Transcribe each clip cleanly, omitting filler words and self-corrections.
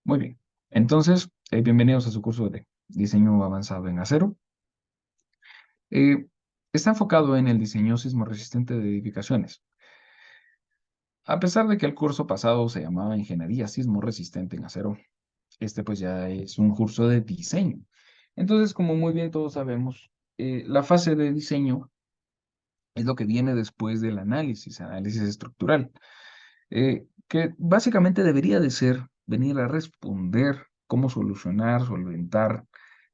Muy bien. Entonces, bienvenidos a su curso de diseño avanzado en acero. Eh, Está enfocado en el diseño sismo resistente de edificaciones. A pesar de que el curso pasado se llamaba Ingeniería Sismo Resistente en Acero, este pues ya es un curso de diseño. Entonces, como muy bien todos sabemos, la fase de diseño es lo que viene después del análisis estructural, que básicamente debería de ser venir a responder cómo solucionar, solventar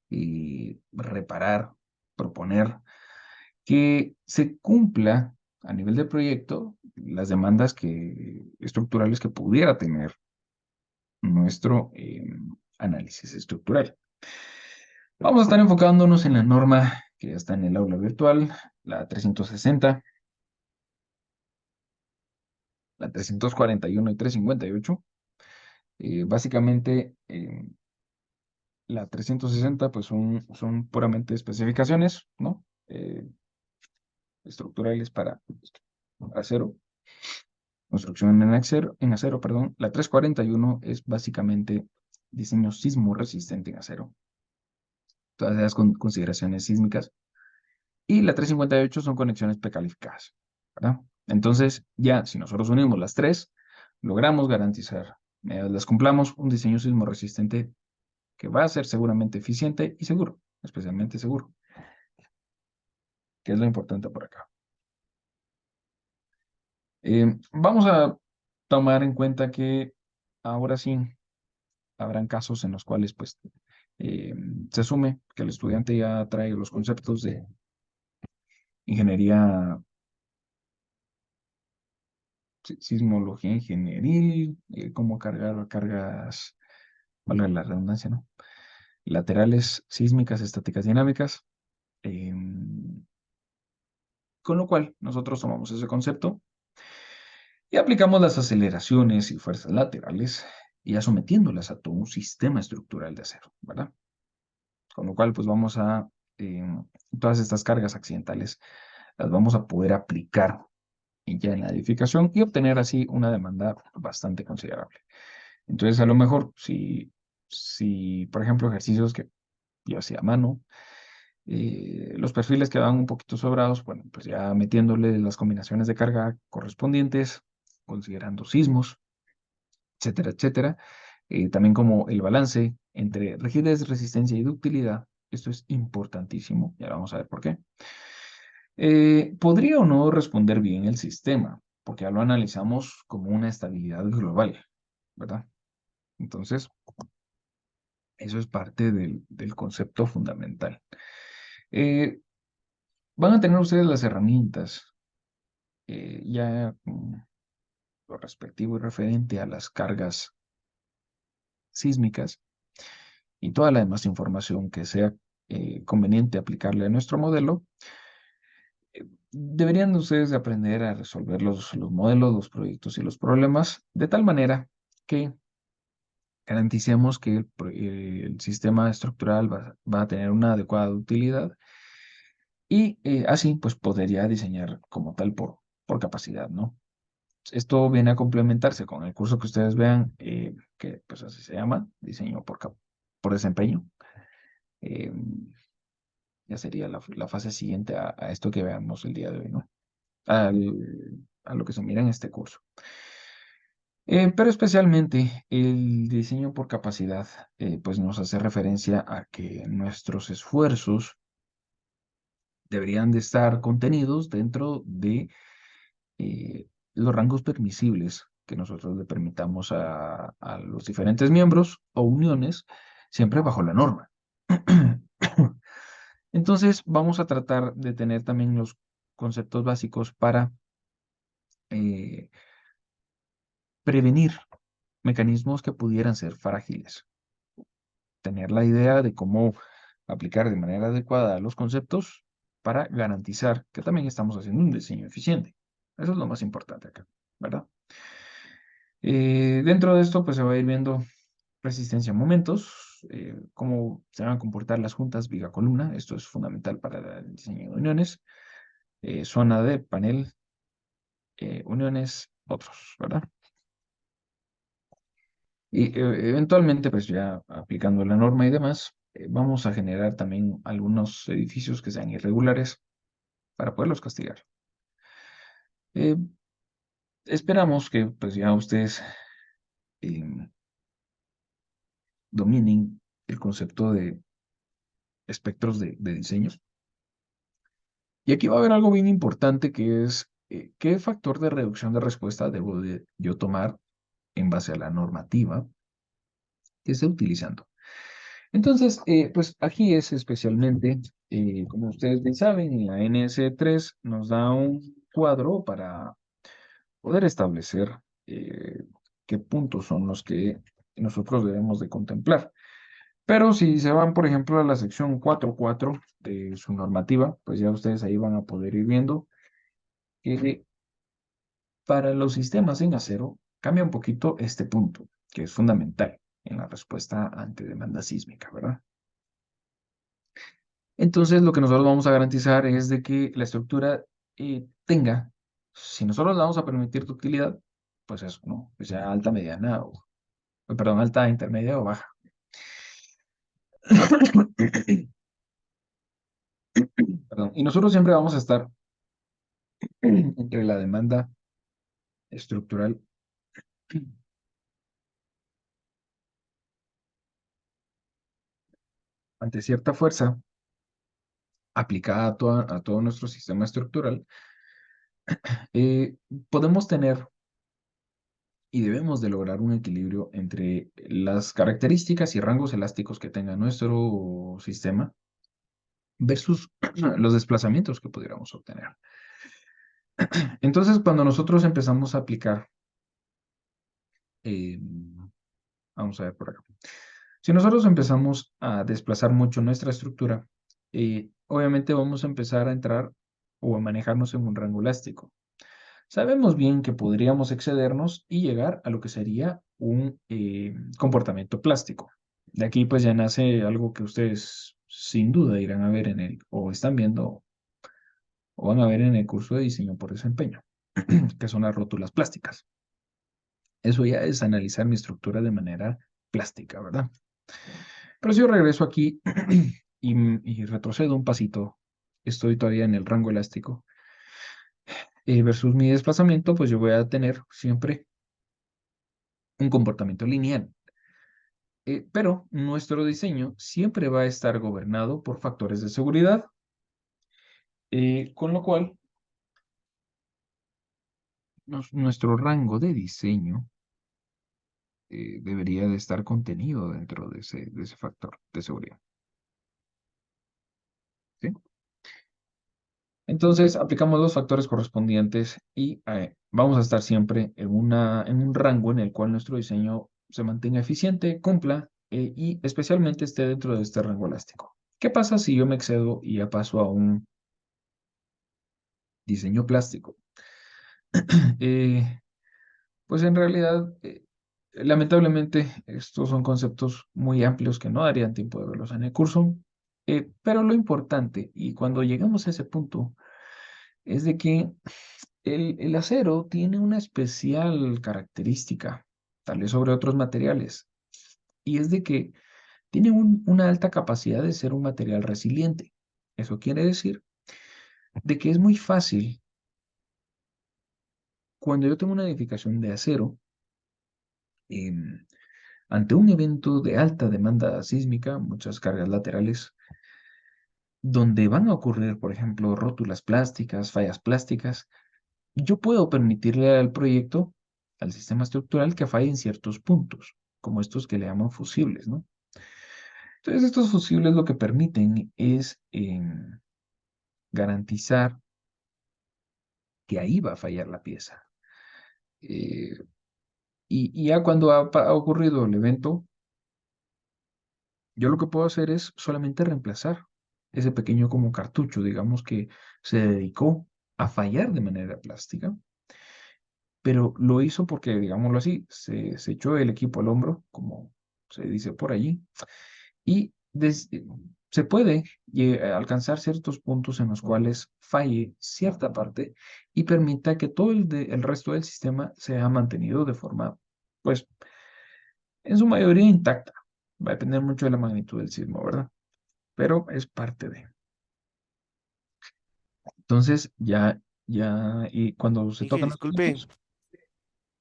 y reparar, proponer que se cumpla a nivel de proyecto las demandas estructurales que pudiera tener nuestro análisis estructural. Vamos a estar enfocándonos en la norma que ya está en el aula virtual, la 360, la 341 y 358. Básicamente, la 360 pues son puramente especificaciones, ¿no? Estructurales para acero, construcción en acero, perdón. La 341 es básicamente diseño sismo resistente en acero, todas esas consideraciones sísmicas. Y la 358 son conexiones precalificadas, ¿verdad? Entonces, ya si nosotros unimos las tres, logramos garantizar, las cumplamos, un diseño sismo resistente que va a ser seguramente eficiente y seguro, especialmente seguro, que es lo importante por acá. Vamos a tomar en cuenta que ahora sí habrán casos en los cuales pues eh, se asume que el estudiante ya trae los conceptos de ingeniería, sismología ingenieril, cómo cargar cargas, valga la redundancia, ¿no? Laterales, sísmicas, estáticas, dinámicas. Con lo cual, nosotros tomamos ese concepto y aplicamos las aceleraciones y fuerzas laterales, ya sometiéndolas a todo un sistema estructural de acero, ¿verdad? Con lo cual, pues vamos a, eh, todas estas cargas accidentales las vamos a poder aplicar ya en la edificación y obtener así una demanda bastante considerable. Entonces, a lo mejor, si por ejemplo, ejercicios que yo hacía a mano, los perfiles quedaban un poquito sobrados, bueno, pues ya metiéndole las combinaciones de carga correspondientes, considerando sismos, etcétera, etcétera. También como el balance entre rigidez, resistencia y ductilidad. Esto es importantísimo, ya vamos a ver por qué. Podría o no responder bien el sistema, porque ya lo analizamos como una estabilidad global, ¿verdad? Entonces, eso es parte del concepto fundamental. Eh, Van a tener ustedes las herramientas ya lo respectivo y referente a las cargas sísmicas y toda la demás información que sea conveniente aplicarle a nuestro modelo. Deberían ustedes de aprender a resolver los modelos, los proyectos y los problemas de tal manera que garanticemos que el sistema estructural va a tener una adecuada utilidad y así pues podría diseñar como tal por capacidad, ¿no? Esto viene a complementarse con el curso que ustedes vean, que pues así se llama, diseño por desempeño. Eh, ya sería la fase siguiente a esto que veamos el día de hoy, ¿no? A lo que se mira en este curso. Pero especialmente el diseño por capacidad, pues nos hace referencia a que nuestros esfuerzos deberían de estar contenidos dentro de los rangos permisibles que nosotros le permitamos a los diferentes miembros o uniones, siempre bajo la norma. Entonces, vamos a tratar de tener también los conceptos básicos para eh, prevenir mecanismos que pudieran ser frágiles. Tener la idea de cómo aplicar de manera adecuada los conceptos para garantizar que también estamos haciendo un diseño eficiente. Eso es lo más importante acá, ¿verdad? Dentro de esto, pues se va a ir viendo resistencia a momentos, cómo se van a comportar las juntas viga-columna. Esto es fundamental para el diseño de uniones. Zona de panel, uniones, otros, ¿verdad? Y eventualmente, pues ya aplicando la norma y demás, vamos a generar también algunos edificios que sean irregulares para poderlos castigar. Eh, Esperamos que pues ya ustedes eh, dominen el concepto de espectros de diseños. Y aquí va a haber algo bien importante que es qué factor de reducción de respuesta debo de yo tomar en base a la normativa que esté utilizando. Entonces, pues aquí es especialmente, como ustedes bien saben, en la NS3 nos da un cuadro para poder establecer qué puntos son los que nosotros debemos de contemplar. Pero si se van, por ejemplo, a la sección 4.4 de su normativa, pues ya ustedes ahí van a poder ir viendo que para los sistemas en acero cambia un poquito este punto, que es fundamental en la respuesta ante demanda sísmica, ¿verdad? Entonces, lo que nosotros vamos a garantizar es de que la estructura tenga, si nosotros le vamos a permitir tu utilidad, pues eso, ¿no? Que sea alta, mediana, o, perdón, alta, intermedia o baja. Perdón. Y nosotros siempre vamos a estar entre la demanda estructural ante cierta fuerza aplicada a todo nuestro sistema estructural, eh, podemos tener y debemos de lograr un equilibrio entre las características y rangos elásticos que tenga nuestro sistema versus los desplazamientos que pudiéramos obtener. Entonces, cuando nosotros empezamos a aplicar, eh, vamos a ver por acá, si nosotros empezamos a desplazar mucho nuestra estructura, obviamente vamos a empezar a entrar o a manejarnos en un rango elástico. Sabemos bien que podríamos excedernos y llegar a lo que sería un comportamiento plástico. De aquí pues ya nace algo que ustedes sin duda irán a ver en el, o están viendo, o van a ver en el curso de diseño por desempeño, que son las rótulas plásticas. Eso ya es analizar mi estructura de manera plástica, ¿verdad? Pero si yo regreso aquí y retrocedo un pasito, estoy todavía en el rango elástico, versus mi desplazamiento, pues yo voy a tener siempre un comportamiento lineal. Pero nuestro diseño siempre va a estar gobernado por factores de seguridad, con lo cual nuestro rango de diseño debería de estar contenido dentro de ese factor de seguridad. ¿Sí? Entonces, aplicamos los factores correspondientes y vamos a estar siempre en un rango en el cual nuestro diseño se mantenga eficiente, cumpla y especialmente esté dentro de este rango elástico. ¿Qué pasa si yo me excedo y ya paso a un diseño plástico? Eh, pues en realidad, lamentablemente, estos son conceptos muy amplios que no darían tiempo de verlos en el curso, pero lo importante, y cuando llegamos a ese punto, es de que el acero tiene una especial característica, tal vez sobre otros materiales, y es de que tiene una alta capacidad de ser un material resiliente. Eso quiere decir de que es muy fácil, cuando yo tengo una edificación de acero, em, ante un evento de alta demanda sísmica, muchas cargas laterales, donde van a ocurrir, por ejemplo, rótulas plásticas, fallas plásticas, yo puedo permitirle al proyecto, al sistema estructural, que falle en ciertos puntos, como estos que le llaman fusibles, ¿no? Entonces, estos fusibles lo que permiten es garantizar que ahí va a fallar la pieza. Eh, y ya cuando ha ocurrido el evento, yo lo que puedo hacer es solamente reemplazar ese pequeño como cartucho, digamos, que se dedicó a fallar de manera plástica, pero lo hizo porque, digámoslo así, se echó el equipo al hombro, como se dice por allí, y se puede alcanzar ciertos puntos en los cuales falle cierta parte y permita que todo el resto del sistema sea mantenido de forma, pues, en su mayoría intacta. Va a depender mucho de la magnitud del sismo, ¿verdad? Pero es parte de. Entonces, y cuando se Inge, tocan los disculpe, puntos,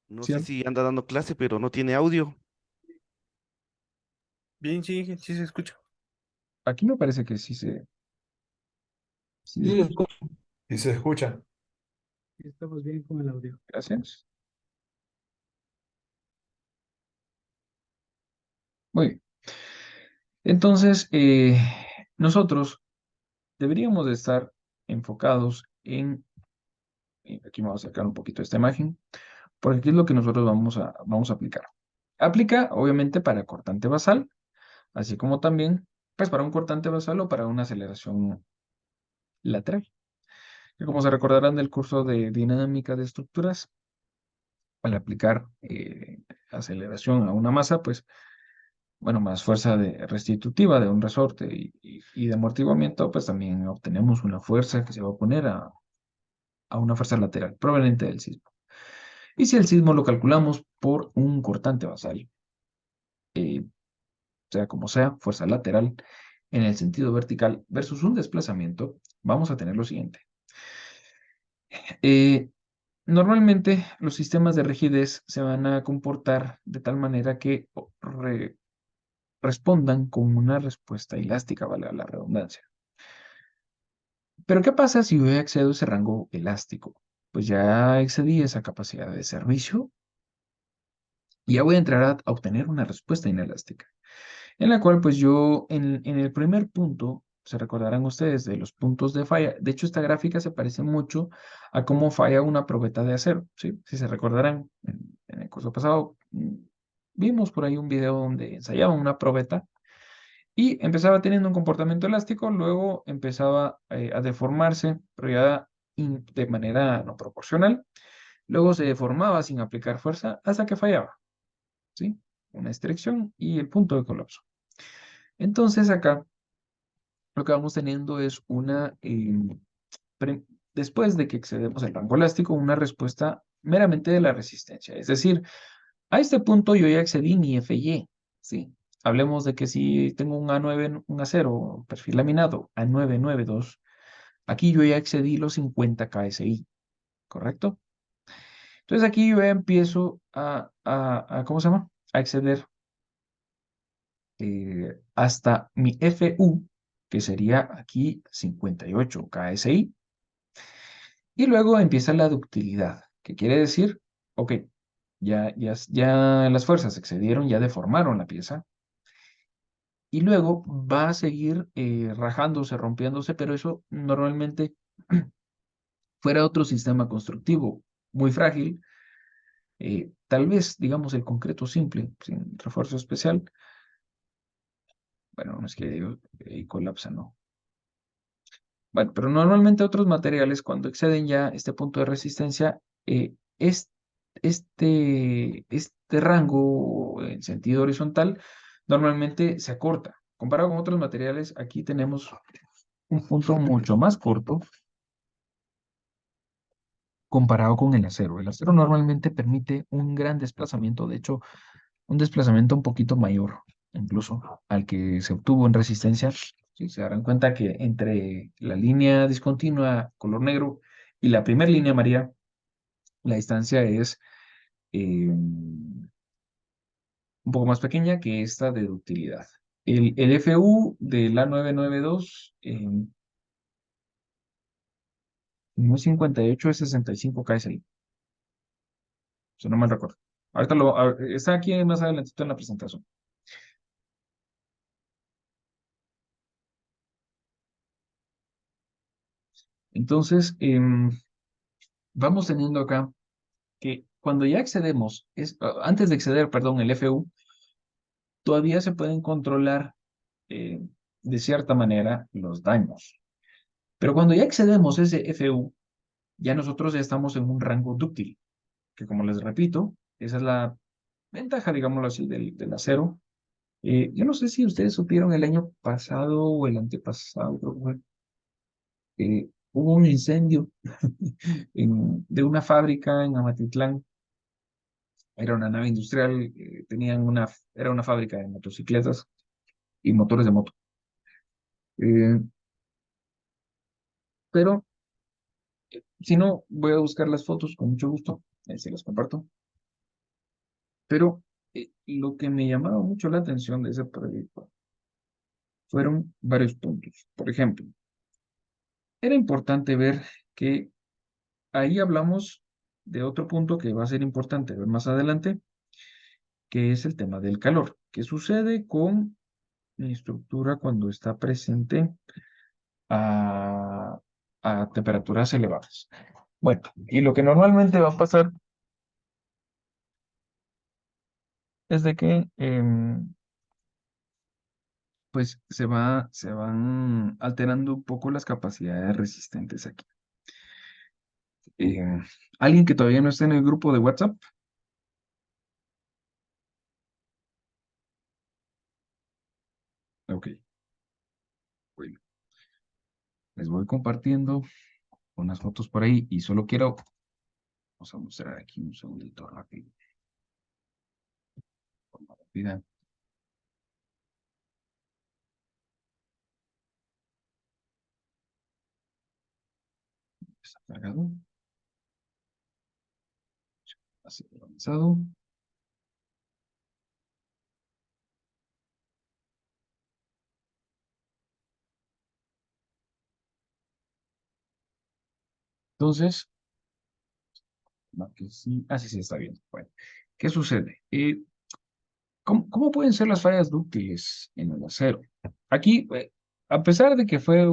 no sé ¿cierto? si anda dando clase, pero no tiene audio. Bien, sí, sí se escucha. Aquí me parece que sí se Sí, escucha. escucha. Sí se escucha. Estamos bien con el audio. Gracias. Muy bien. Entonces, nosotros deberíamos de estar enfocados aquí me voy a acercar un poquito a esta imagen, porque aquí es lo que nosotros vamos a aplicar. Aplica, obviamente, para cortante basal, así como también, pues, para un cortante basal o para una aceleración lateral. Que como se recordarán del curso de dinámica de estructuras, al aplicar aceleración a una masa, pues, bueno, más fuerza restitutiva de un resorte y de amortiguamiento, pues también obtenemos una fuerza que se va a oponer a una fuerza lateral proveniente del sismo. Y si el sismo lo calculamos por un cortante basal, eh, sea como sea, fuerza lateral en el sentido vertical versus un desplazamiento, vamos a tener lo siguiente. Eh, Normalmente los sistemas de rigidez se van a comportar de tal manera que respondan con una respuesta elástica, vale la redundancia. Pero ¿qué pasa si yo excedo ese rango elástico? Pues ya excedí esa capacidad de servicio y ya voy a entrar a obtener una respuesta inelástica, en la cual pues yo en el primer punto, se recordarán ustedes de los puntos de falla, de hecho esta gráfica se parece mucho a cómo falla una probeta de acero, ¿sí? Si se recordarán, en el curso pasado vimos por ahí un video donde ensayaban una probeta y empezaba teniendo un comportamiento elástico, luego empezaba a deformarse, pero ya de manera no proporcional, luego se deformaba sin aplicar fuerza hasta que fallaba, ¿sí? Una estricción y el punto de colapso. Entonces acá lo que vamos teniendo es pre- después de que excedemos el rango elástico, una respuesta meramente de la resistencia. Es decir, a este punto yo ya excedí mi FY, ¿sí? Hablemos de que si tengo un A9, un acero, perfil laminado, A992, aquí yo ya excedí los 50 KSI, ¿correcto? Entonces aquí yo ya empiezo ¿cómo se llama? A exceder hasta mi FU, que sería aquí 58 KSI, y luego empieza la ductilidad, que quiere decir, ok, ya las fuerzas excedieron, ya deformaron la pieza, y luego va a seguir rajándose, rompiéndose, pero eso normalmente fuera otro sistema constructivo muy frágil, tal vez, digamos, el concreto simple, sin refuerzo especial, bueno, no es que colapsa, no. Bueno, pero normalmente otros materiales, cuando exceden ya este punto de resistencia, este rango en sentido horizontal normalmente se acorta. Comparado con otros materiales, aquí tenemos un punto mucho más corto comparado con el acero. El acero normalmente permite un gran desplazamiento, de hecho, un desplazamiento un poquito mayor, incluso al que se obtuvo en resistencia. Sí, se darán cuenta que entre la línea discontinua color negro y la primera línea amarilla, la distancia es un poco más pequeña que esta de ductilidad. El FU del A992 no es 58, es 65 KSI, si no mal recuerdo. Ahorita está aquí más adelantito en la presentación. Entonces, vamos teniendo acá que cuando ya excedemos, antes de exceder, perdón, el FU, todavía se pueden controlar eh, de cierta manera los daños. Pero cuando ya excedemos ese FU, ya nosotros ya estamos en un rango dúctil, que como les repito, esa es la ventaja, digámoslo así, del acero. Yo no sé si ustedes supieron el año pasado o el antepasado, creo que fue, hubo un incendio de una fábrica en Amatitlán. Era una nave industrial, era una fábrica de motocicletas y motores de moto. Eh, pero si no, voy a buscar las fotos con mucho gusto, se las comparto. Pero lo que me llamaba mucho la atención de ese proyecto fueron varios puntos. Por ejemplo, era importante ver que ahí hablamos de otro punto que va a ser importante ver más adelante, que es el tema del calor. ¿Qué sucede con mi estructura cuando está presente a, a temperaturas elevadas? Bueno, y lo que normalmente va a pasar es de que pues se van alterando un poco las capacidades resistentes aquí. Eh, ¿Alguien que todavía no está en el grupo de WhatsApp? Ok, bueno, les voy compartiendo unas fotos por ahí y solo quiero, vamos a mostrar aquí un segundito rápido, forma rápida. Está cargado, así avanzado. Entonces, no, que sí, así se está viendo. Bueno, ¿qué sucede? ¿Cómo pueden ser las fallas dúctiles en el acero? Aquí, a pesar de que fue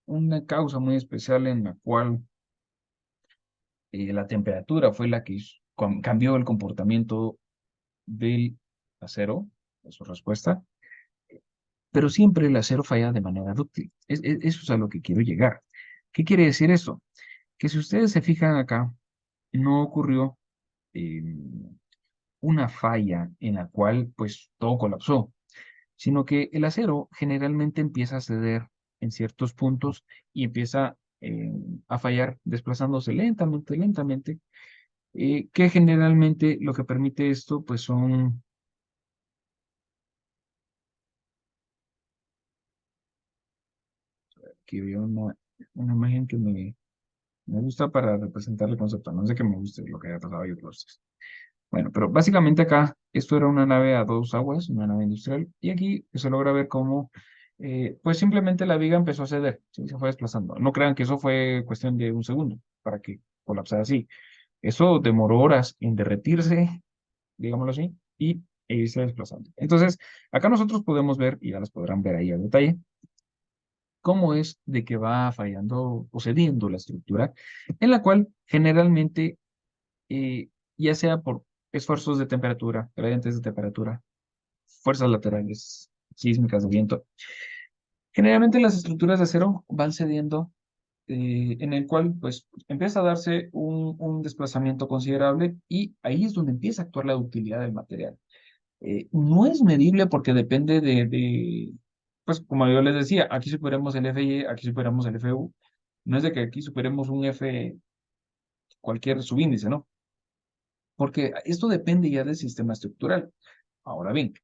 una causa muy especial en la cual la temperatura fue la que cambió el comportamiento del acero, de su respuesta, pero siempre el acero falla de manera dúctil. Eso es a lo que quiero llegar. ¿Qué quiere decir eso? Que si ustedes se fijan acá, no ocurrió eh, una falla en la cual pues todo colapsó, sino que el acero generalmente empieza a ceder en ciertos puntos y empieza a fallar desplazándose lentamente, lentamente, que generalmente lo que permite esto pues son... Aquí veo una imagen que me gusta para representar el concepto. No sé que me guste lo que haya pasado y otros. Bueno, pero básicamente acá esto era una nave a dos aguas, una nave industrial, y aquí se logra ver cómo, pues simplemente la viga empezó a ceder, ¿sí? Se fue desplazando. No crean que eso fue cuestión de un segundo para que colapsara así. Eso demoró horas en derretirse, digámoslo así, y e irse desplazando. Entonces, acá nosotros podemos ver, y ya las podrán ver ahí a detalle, cómo es de que va fallando o cediendo la estructura, en la cual generalmente, ya sea por esfuerzos de temperatura, gradientes de temperatura, fuerzas laterales, sísmicas de viento, generalmente las estructuras de acero van cediendo, en el cual pues empieza a darse un desplazamiento considerable y ahí es donde empieza a actuar la ductilidad del material. No es medible porque depende pues como yo les decía, aquí superamos el FY, aquí superamos el FU. No es de que aquí superemos un F, cualquier subíndice, ¿no? Porque esto depende ya del sistema estructural. Ahora bien,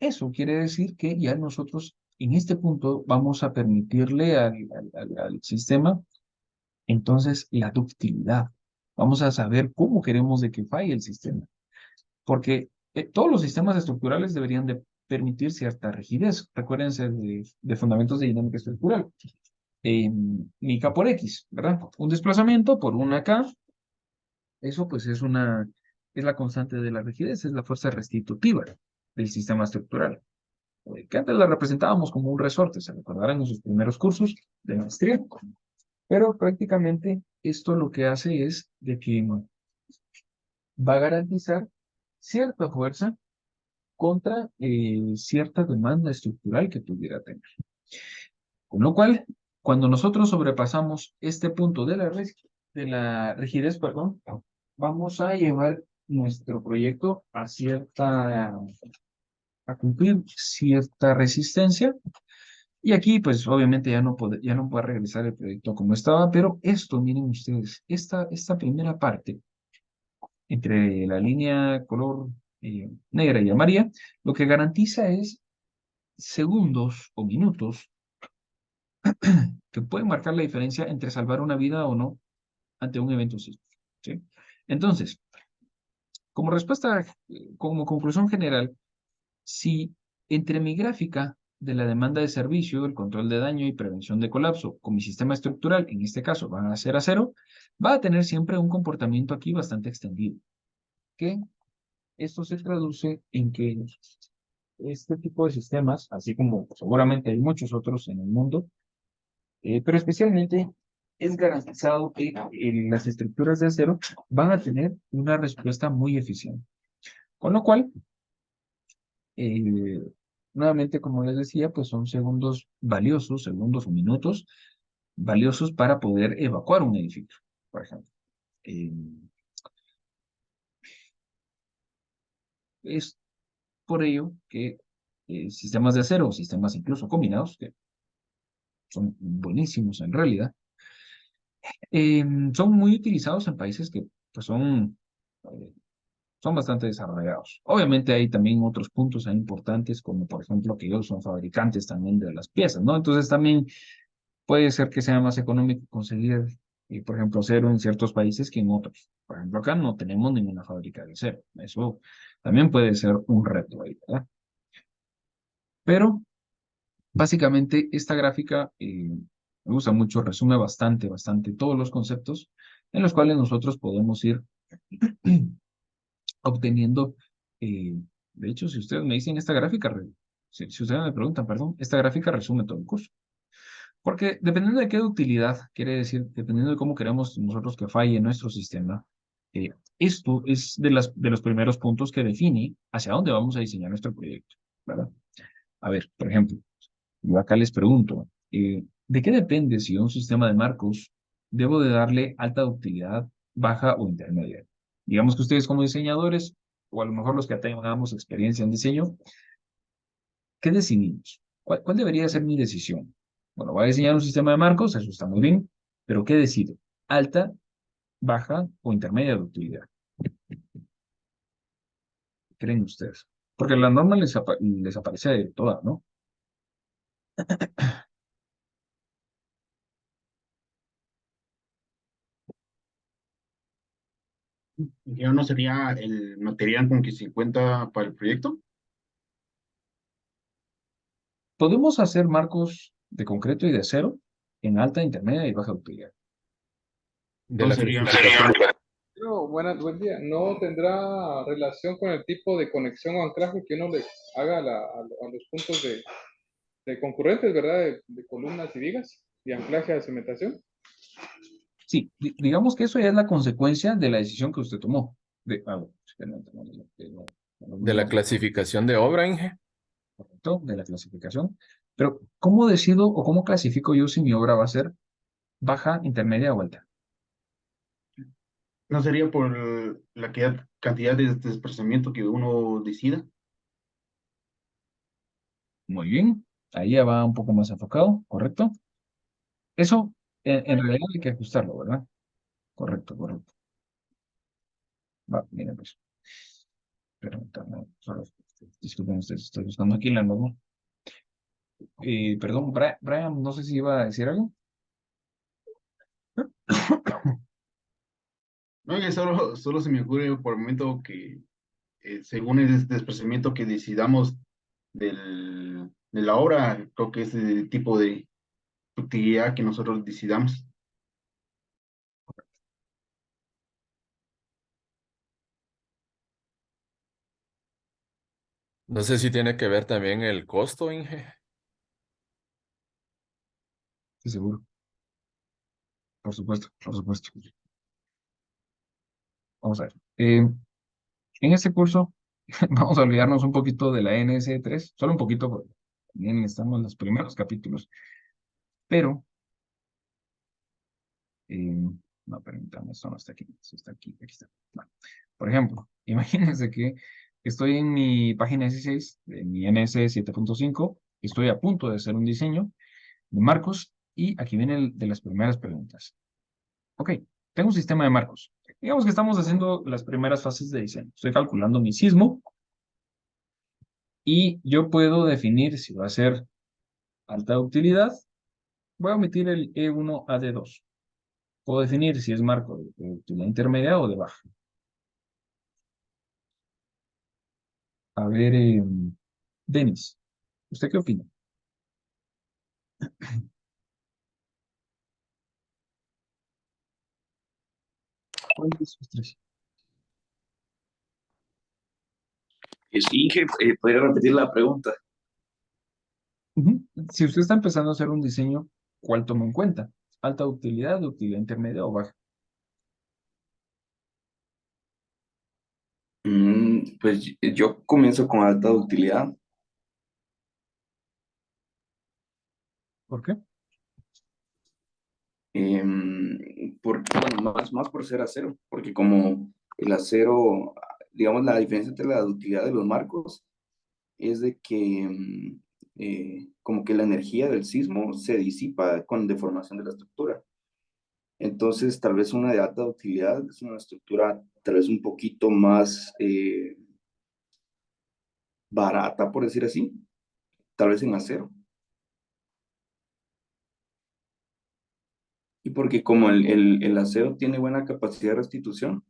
eso quiere decir que ya nosotros en este punto vamos a permitirle al sistema entonces la ductilidad. Vamos a saber cómo queremos de que falle el sistema. Porque todos los sistemas estructurales deberían de permitir cierta rigidez. Recuérdense de fundamentos de dinámica estructural. Mi K por X, ¿verdad? Un desplazamiento por una K, eso pues es la constante de la rigidez, es la fuerza restitutiva del sistema estructural, que antes la representábamos como un resorte, se recordarán en sus primeros cursos de maestría, pero prácticamente esto lo que hace es de que va a garantizar cierta fuerza contra cierta demanda estructural que pudiera tener. Con lo cual, cuando nosotros sobrepasamos este punto de la rigidez, perdón, vamos a llevar nuestro proyecto a cumplir cierta resistencia. Y aquí, pues obviamente ya no puede regresar el proyecto como estaba, pero esto, miren ustedes, esta primera parte, entre la línea color negra y amarilla, lo que garantiza es segundos o minutos que pueden marcar la diferencia entre salvar una vida o no ante un evento sísmico, ¿sí? Entonces, como respuesta, como conclusión general, si entre mi gráfica de la demanda de servicio, el control de daño y prevención de colapso con mi sistema estructural, en este caso van a ser a cero, va a tener siempre un comportamiento aquí bastante extendido. Que esto se traduce en que este tipo de sistemas, así como seguramente hay muchos otros en el mundo, pero especialmente es garantizado que las estructuras de acero van a tener una respuesta muy eficiente. Con lo cual, eh, nuevamente, como les decía, pues son segundos valiosos, segundos o minutos valiosos para poder evacuar un edificio, por ejemplo. Eh, es por ello que sistemas de acero, sistemas incluso combinados, que son buenísimos en realidad, son muy utilizados en países que pues, eh, son bastante desarrollados. Obviamente hay también otros puntos ahí importantes, como por ejemplo que ellos son fabricantes también de las piezas, ¿no? Entonces también puede ser que sea más económico conseguir, por ejemplo, acero en ciertos países que en otros. Por ejemplo, acá no tenemos ninguna fábrica de acero. Eso también puede ser un reto ahí, ¿verdad? Pero básicamente esta gráfica me gusta mucho, resume bastante todos los conceptos en los cuales nosotros podemos ir obteniendo, eh, de hecho, si ustedes me dicen esta gráfica, si ustedes me preguntan, perdón, esta gráfica resume todo el curso. Porque dependiendo de qué utilidad, quiere decir, dependiendo de cómo queremos nosotros que falle nuestro sistema, eh, esto es de los primeros puntos que define hacia dónde vamos a diseñar nuestro proyecto, ¿verdad? A ver, por ejemplo, yo acá les pregunto, ¿de qué depende si un sistema de marcos debo de darle alta ductilidad, baja o intermedia? Digamos que ustedes como diseñadores, o a lo mejor los que tengamos experiencia en diseño, ¿qué decidimos? ¿Cuál debería ser mi decisión? Bueno, voy a diseñar un sistema de marcos, eso está muy bien, pero ¿qué decido? ¿Alta, baja o intermedia ductilidad? ¿Qué creen ustedes? Porque la norma les aparece de toda, ¿no? ¿Ya no sería el material con que se cuenta para el proyecto? Podemos hacer marcos de concreto y de acero en alta, intermedia y baja ductilidad. De No la sería. clasificación. No, buen día. ¿No tendrá relación con el tipo de conexión o anclaje que uno le haga a los puntos de concurrentes, ¿verdad? De columnas y vigas y anclaje a cimentación? Sí, digamos que eso ya es la consecuencia de la decisión que usted tomó. De la clasificación de obra, Inge. Correcto, de la clasificación. Pero, ¿cómo decido o cómo clasifico yo si mi obra va a ser baja, intermedia o alta? ¿No sería por la cantidad de desplazamiento que uno decida? Muy bien, ahí ya va un poco más enfocado, ¿correcto? Eso en realidad hay que ajustarlo, ¿verdad? Correcto. Va, miren pues. Permítanme, solo, disculpen ustedes, estoy buscando aquí la norma. Perdón, Brian, no sé si iba a decir algo. No, que solo se me ocurre por el momento que según el desplazamiento que decidamos de la obra, creo que es el tipo de utilidad que nosotros decidamos. No sé si tiene que ver también el costo, Inge. Sí, seguro, por supuesto. Vamos a ver. En este curso vamos a olvidarnos un poquito de la NS3, solo un poquito, porque también estamos en los primeros capítulos, pero, eh, no, permítame, esto no está aquí, esto está aquí está. No. Por ejemplo, imagínense que estoy en mi página 16 de mi NS 7.5, estoy a punto de hacer un diseño de marcos y aquí viene de las primeras preguntas. Ok, tengo un sistema de marcos. Digamos que estamos haciendo las primeras fases de diseño. Estoy calculando mi sismo Y yo puedo definir si va a ser alta ductilidad. Voy a omitir el E1AD2. Puedo definir si es marco de ductilidad intermedia o de baja. A ver, Denis, ¿usted qué opina? ¿Cuál es su estrés? Inge, ¿podría repetir la pregunta? Ujú. Si usted está empezando a hacer un diseño, ¿cuál toma en cuenta? ¿Alta ductilidad, ductilidad intermedia o baja? Pues yo comienzo con alta utilidad. ¿Por qué? Bueno, más por ser acero, porque como el acero, digamos, la diferencia entre la ductilidad de los marcos es de que como que la energía del sismo se disipa con deformación de la estructura. Entonces, tal vez una de alta utilidad es una estructura tal vez un poquito más barata, por decir así, tal vez en acero. Y porque como el acero tiene buena capacidad de restitución.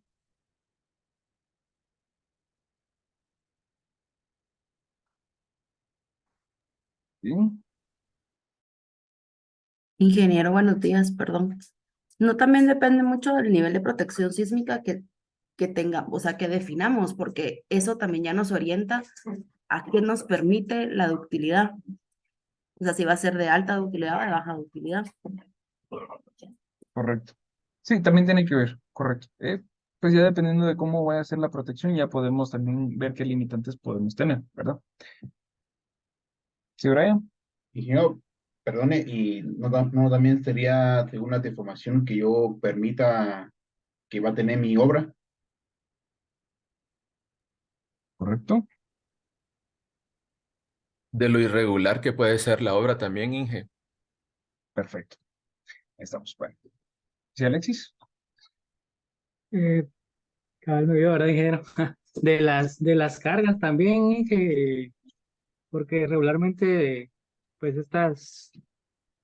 Bien. Ingeniero, buenos días, perdón. No, también depende mucho del nivel de protección sísmica que tengamos, o sea, que definamos, porque eso también ya nos orienta a qué nos permite la ductilidad. O sea, si va a ser de alta ductilidad o de baja ductilidad. Correcto. Sí, también tiene que ver, correcto. Pues ya dependiendo de cómo vaya a ser la protección, ya podemos también ver qué limitantes podemos tener, ¿verdad? Sí, Brian. Ingeniero, perdone, y no también sería según la deformación que yo permita que va a tener mi obra. Correcto. De lo irregular que puede ser la obra también, Inge. Perfecto. Ahí estamos. Bueno. Sí, Alexis. Eh, cabal me vio, ¿verdad, ingeniero? De las cargas también, porque regularmente, pues estas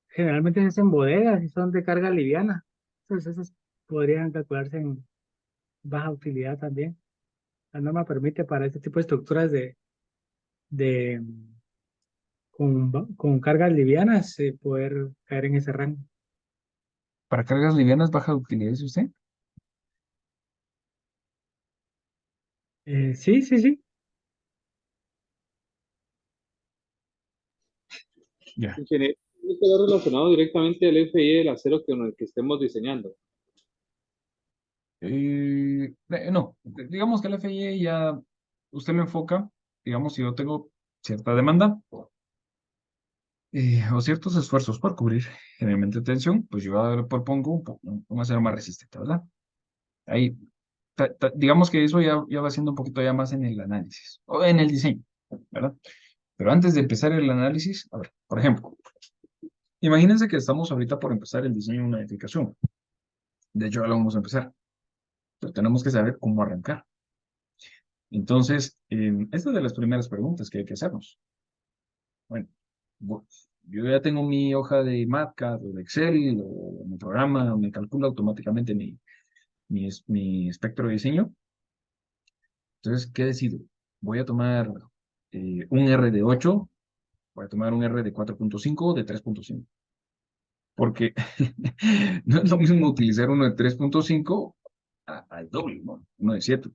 generalmente se hacen bodegas y son de carga liviana. Entonces, esas podrían calcularse en baja utilidad también. La norma permite para este tipo de estructuras de con cargas livianas poder caer en ese rango. Para cargas livianas, baja utilidad, ¿es usted? Sí, sí, sí. Ya. Ingeniero, ¿no queda relacionado directamente al FI del acero con el que estemos diseñando? No, digamos que el FIE ya usted lo enfoca, digamos, si yo tengo cierta demanda o ciertos esfuerzos por cubrir generalmente tensión, pues yo le propongo un acero más resistente, ¿verdad? Ahí, digamos que eso ya va siendo un poquito ya más en el análisis o en el diseño, ¿verdad? Pero antes de empezar el análisis, a ver, por ejemplo, imagínense que estamos ahorita por empezar el diseño de una edificación. De hecho, ya lo vamos a empezar, pero tenemos que saber cómo arrancar. Entonces, esta es de las primeras preguntas que hay que hacernos. Bueno, yo ya tengo mi hoja de MATLAB o de Excel o mi programa, me calcula automáticamente mi espectro de diseño. Entonces, ¿qué decido? Voy a tomar un R de 8, voy a tomar un R de 4.5 o de 3.5. Porque no es lo mismo utilizar uno de 3.5 al doble, ¿no? Uno de 7.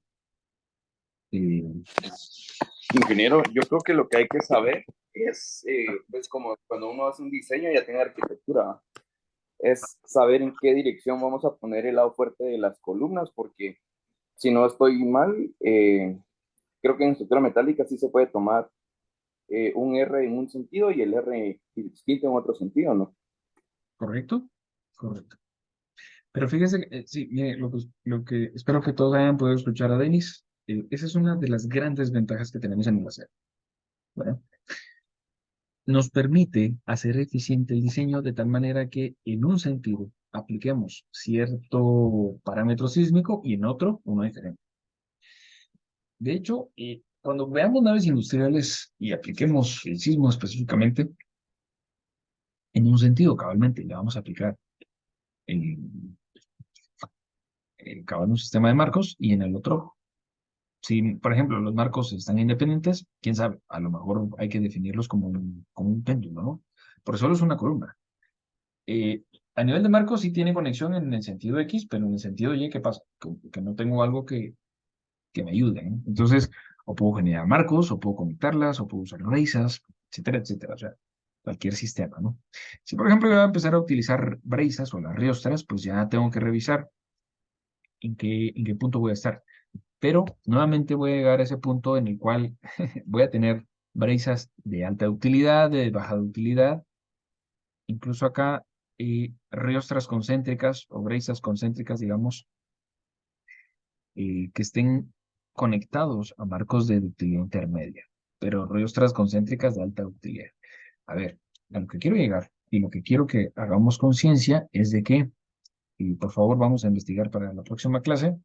Ingeniero, yo creo que lo que hay que saber es, pues como cuando uno hace un diseño ya tiene arquitectura, ¿va? Es saber en qué dirección vamos a poner el lado fuerte de las columnas, porque si no estoy mal, creo que en estructura metálica sí se puede tomar un R en un sentido y el R distinto en otro sentido, ¿no? ¿Correcto? Correcto. Pero fíjese, sí, mire, lo que espero que todos hayan podido escuchar a Denis, esa es una de las grandes ventajas que tenemos en el acero, ¿verdad? Nos permite hacer eficiente el diseño de tal manera que en un sentido apliquemos cierto parámetro sísmico y en otro uno diferente. De hecho, cuando veamos naves industriales y apliquemos el sismo específicamente, en un sentido cabalmente le vamos a aplicar el, cabal un sistema de marcos y en el otro, si por ejemplo los marcos están independientes, quién sabe, a lo mejor hay que definirlos como un péndulo, ¿no? Por eso es una columna. Eh, a nivel de marcos sí tiene conexión en el sentido X, pero en el sentido Y, ¿qué pasa? Que no tengo algo que me ayude, ¿no? Entonces, o puedo generar marcos, o puedo conectarlas, o puedo usar raíces, etcétera, etcétera. O sea, cualquier sistema, ¿no? Si, por ejemplo, yo voy a empezar a utilizar brazas o las riostras, pues ya tengo que revisar en qué punto voy a estar. Pero nuevamente voy a llegar a ese punto en el cual voy a tener brazas de alta utilidad, de baja utilidad, incluso acá riostras concéntricas o brazas concéntricas, digamos, que estén conectados a marcos de ductilidad intermedia, pero riostras concéntricas de alta ductilidad. A ver, a lo que quiero llegar y lo que quiero que hagamos conciencia es de que, y por favor vamos a investigar para la próxima clase,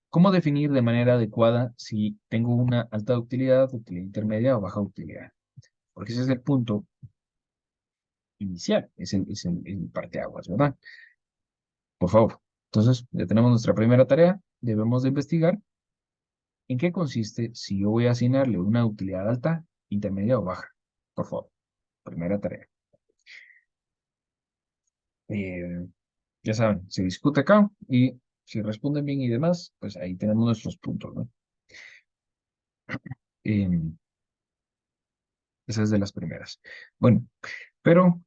cómo definir de manera adecuada si tengo una alta ductilidad, ductilidad intermedia o baja ductilidad. Porque ese es el punto inicial, es el parteaguas, ¿verdad? Por favor. Entonces, ya tenemos nuestra primera tarea. Debemos de investigar en qué consiste si yo voy a asignarle una utilidad alta, intermedia o baja. Por favor, primera tarea. Eh, ya saben, se discute acá y si responden bien y demás, pues ahí tenemos nuestros puntos, ¿no? Em, Esa es de las primeras. Bueno, pero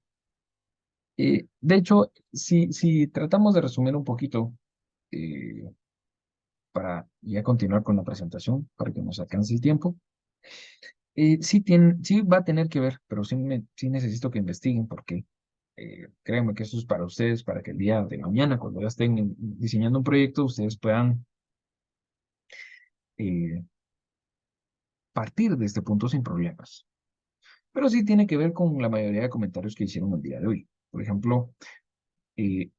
de hecho, si tratamos de resumir un poquito eh, para ya continuar con la presentación, para que nos alcance el tiempo, sí va a tener que ver, pero sí necesito que investiguen porque créanme que esto es para ustedes, para que el día de mañana, cuando ya estén diseñando un proyecto, ustedes puedan eh, partir de este punto sin problemas. Pero sí tiene que ver con la mayoría de comentarios que hicieron el día de hoy. Por ejemplo, eh,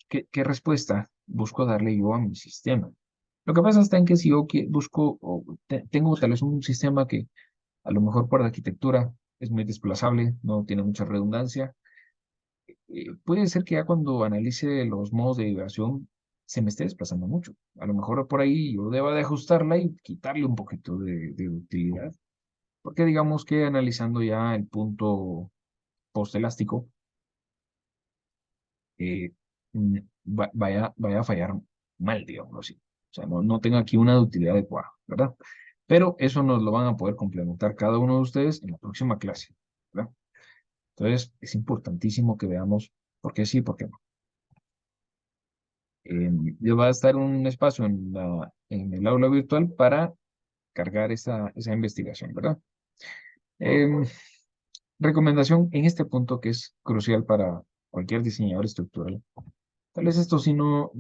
¿qué respuesta busco darle yo a mi sistema? Lo que pasa está en que si yo busco o tengo tal vez un sistema que a lo mejor por arquitectura es muy desplazable, no tiene mucha redundancia, puede ser que ya cuando analice los modos de vibración se me esté desplazando mucho. A lo mejor por ahí yo deba de ajustarla y quitarle un poquito de utilidad, porque digamos que analizando ya el punto postelástico, eh, vaya a fallar mal, digamos así. O sea, no tengo aquí una utilidad adecuada, ¿verdad? Pero eso nos lo van a poder complementar cada uno de ustedes en la próxima clase, ¿verdad? Entonces, es importantísimo que veamos por qué sí, por qué no. Ya va a estar un espacio en el aula virtual para cargar esa investigación, ¿verdad? Em, Recomendación en este punto que es crucial para cualquier diseñador estructural. Tal vez esto sí no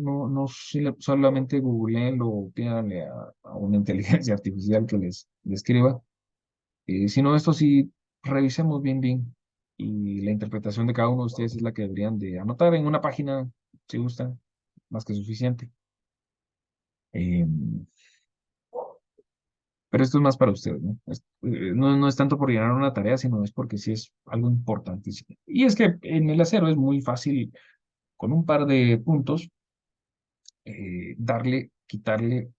solamente googleenlo o pídanle a una inteligencia artificial que les escriba, sino esto sí revisemos bien y la interpretación de cada uno de ustedes es la que deberían de anotar en una página, si gustan, más que suficiente. Em, pero esto es más para ustedes, ¿no? No es tanto por llenar una tarea, sino es porque sí es algo importantísimo. Y es que en el acero es muy fácil, con un par de puntos, darle, quitarle,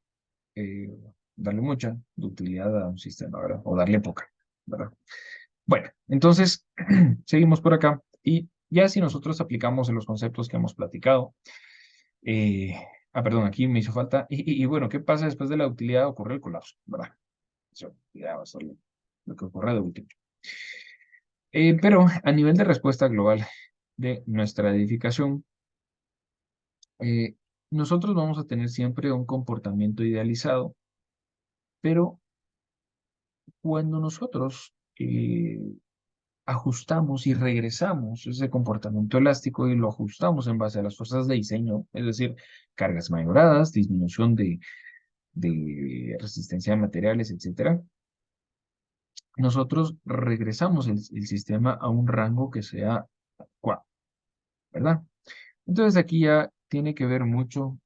eh, darle mucha de utilidad a un sistema, ¿verdad? O darle poca, ¿verdad? Bueno, entonces, seguimos por acá. Y ya si nosotros aplicamos en los conceptos que hemos platicado, eh, perdón, aquí me hizo falta. Y bueno, ¿qué pasa después de la utilidad? Ocurre el colapso, ¿verdad? Eso ya va a ser lo que ocurre de último. Pero a nivel de respuesta global de nuestra edificación, eh, nosotros vamos a tener siempre un comportamiento idealizado, pero cuando nosotros ajustamos y regresamos ese comportamiento elástico y lo ajustamos en base a las fuerzas de diseño, es decir, cargas mayoradas, disminución de resistencia de materiales, etcétera, nosotros regresamos el sistema a un rango que sea adecuado, ¿verdad? Entonces aquí ya tiene que ver mucho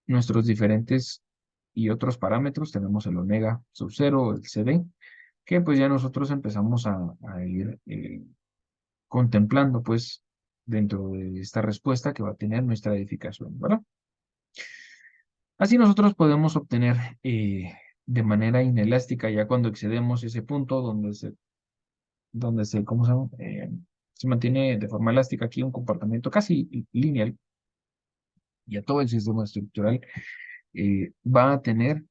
nuestros diferentes y otros parámetros. Tenemos el omega sub 0, el CD, que pues ya nosotros empezamos a ir contemplando pues dentro de esta respuesta que va a tener nuestra edificación, ¿verdad? Así nosotros podemos obtener de manera inelástica, ya cuando excedemos ese punto donde se, ¿cómo se llama? Se mantiene de forma elástica aquí un comportamiento casi lineal, y a todo el sistema estructural va a tener,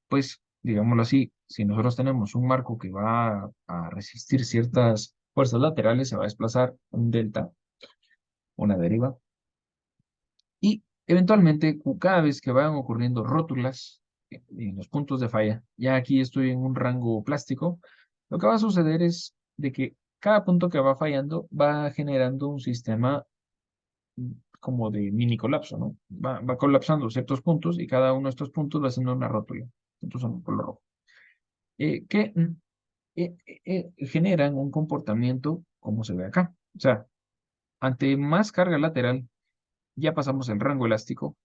pues, digámoslo así, si nosotros tenemos un marco que va a resistir ciertas fuerzas laterales, se va a desplazar un delta, una deriva, y eventualmente, cada vez que vayan ocurriendo rótulas en los puntos de falla, ya aquí estoy en un rango plástico, lo que va a suceder es de que cada punto que va fallando va generando un sistema como de mini colapso, ¿no? Va colapsando ciertos puntos y cada uno de estos puntos va haciendo una rótula. Puntos son color rojo. Que generan un comportamiento como se ve acá. O sea, ante más carga lateral, ya pasamos el rango elástico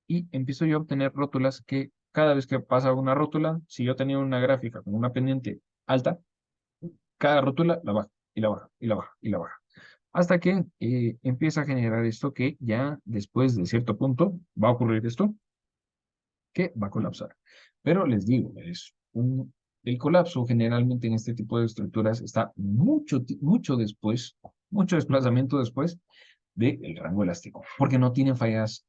y empiezo yo a obtener rótulas que cada vez que pasa una rótula, si yo tenía una gráfica con una pendiente alta, cada rótula la baja y la baja y la baja y la baja. Hasta que empieza a generar esto que ya después de cierto punto va a ocurrir esto, que va a colapsar. Pero les digo, el colapso generalmente en este tipo de estructuras está mucho después, mucho desplazamiento después del rango elástico, porque no tienen fallas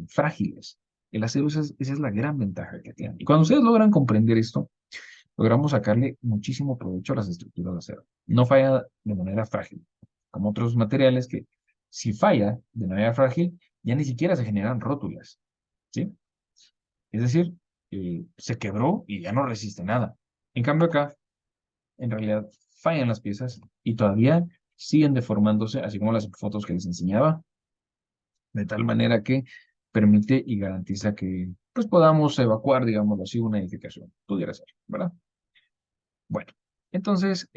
frágiles. El acero, esa es la gran ventaja que tiene. Y cuando ustedes logran comprender esto, logramos sacarle muchísimo provecho a las estructuras de acero. No falla de manera frágil, como otros materiales que si falla de manera frágil, ya ni siquiera se generan rótulas, ¿sí? Es decir, se quebró y ya no resiste nada. En cambio acá, en realidad, fallan las piezas y todavía siguen deformándose, así como las fotos que les enseñaba, de tal manera que permite y garantiza que pues, podamos evacuar, digámoslo así, una edificación. Pudiera ser, ¿verdad? Bueno, entonces,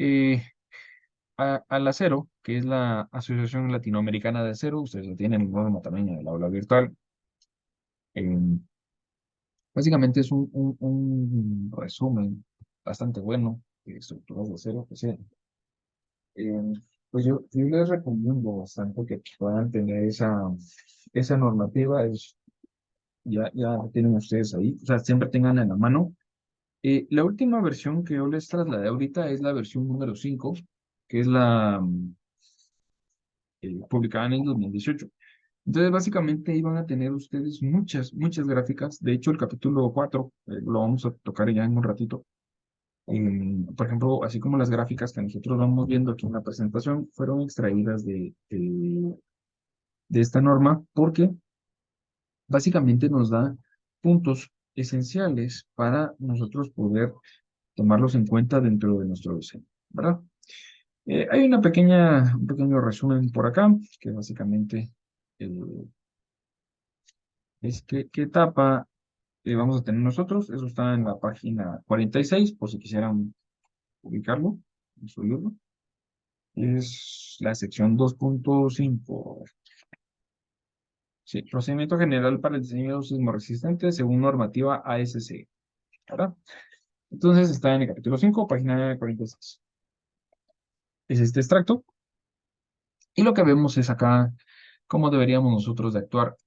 al acero, que es la Asociación Latinoamericana de Acero, ustedes lo tienen en el norma también en el aula virtual. Básicamente es un resumen bastante bueno de estructuras de acero. Que sea, pues yo les recomiendo bastante que puedan tener esa normativa. Ya la tienen ustedes ahí, o sea, siempre tengan en la mano. La última versión que yo les trasladé ahorita es la versión número 5, que es la publicada en el 2018. Entonces, básicamente, iban a tener ustedes muchas gráficas. De hecho, el capítulo 4 lo vamos a tocar ya en un ratito. Por ejemplo, así como las gráficas que nosotros vamos viendo aquí en la presentación, fueron extraídas de esta norma porque básicamente nos da puntos esenciales para nosotros poder tomarlos en cuenta dentro de nuestro diseño, ¿verdad? Hay un pequeño resumen por acá, que básicamente es qué etapa vamos a tener nosotros. Eso está en la página 46, por si quisieran ubicarlo en su libro. Es la sección 2.5. Sí, procedimiento general para el diseño sismo resistente según normativa ASC, ¿verdad? Entonces está en el capítulo 5, página 46. Es este extracto. Y lo que vemos es acá cómo deberíamos nosotros de actuar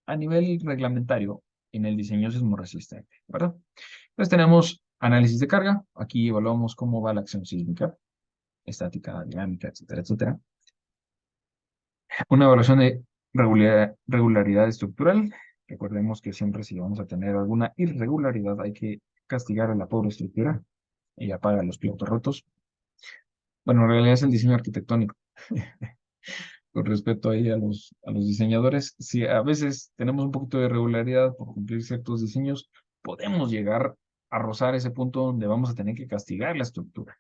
a nivel reglamentario en el diseño sismo resistente, ¿verdad? Entonces tenemos análisis de carga. Aquí evaluamos cómo va la acción sísmica, estática, dinámica, etcétera, etcétera. Una evaluación de regularidad estructural. Recordemos que siempre si vamos a tener alguna irregularidad hay que castigar a la pobre estructura. Ella paga los platos rotos. Bueno, en realidad es el diseño arquitectónico. Con respecto ahí a los diseñadores, si a veces tenemos un poquito de irregularidad por cumplir ciertos diseños, podemos llegar a rozar ese punto donde vamos a tener que castigar la estructura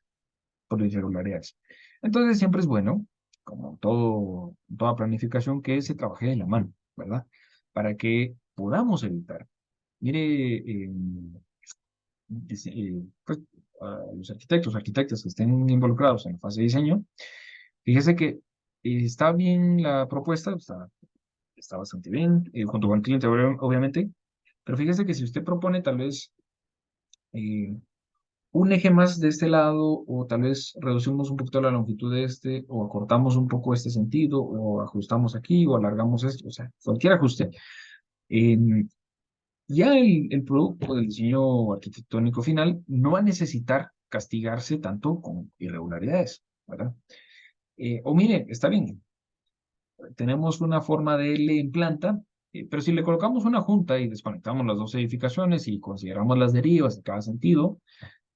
por irregularidades. Entonces siempre es bueno, como toda planificación, que se trabaje de la mano, ¿verdad? Para que podamos evitar. Mire, pues, a los arquitectas que estén involucrados en la fase de diseño, fíjese que está bien la propuesta, está bastante bien, junto con el cliente, obviamente, Pero fíjese que si usted propone tal vez un eje más de este lado, o tal vez reducimos un poquito la longitud de este, o acortamos un poco este sentido, o ajustamos aquí, o alargamos esto, o sea, cualquier ajuste. Ya el producto del diseño arquitectónico final no va a necesitar castigarse tanto con irregularidades, ¿verdad? O mire, está bien, tenemos una forma de L en planta, pero si le colocamos una junta y desconectamos las dos edificaciones y consideramos las derivas de cada sentido,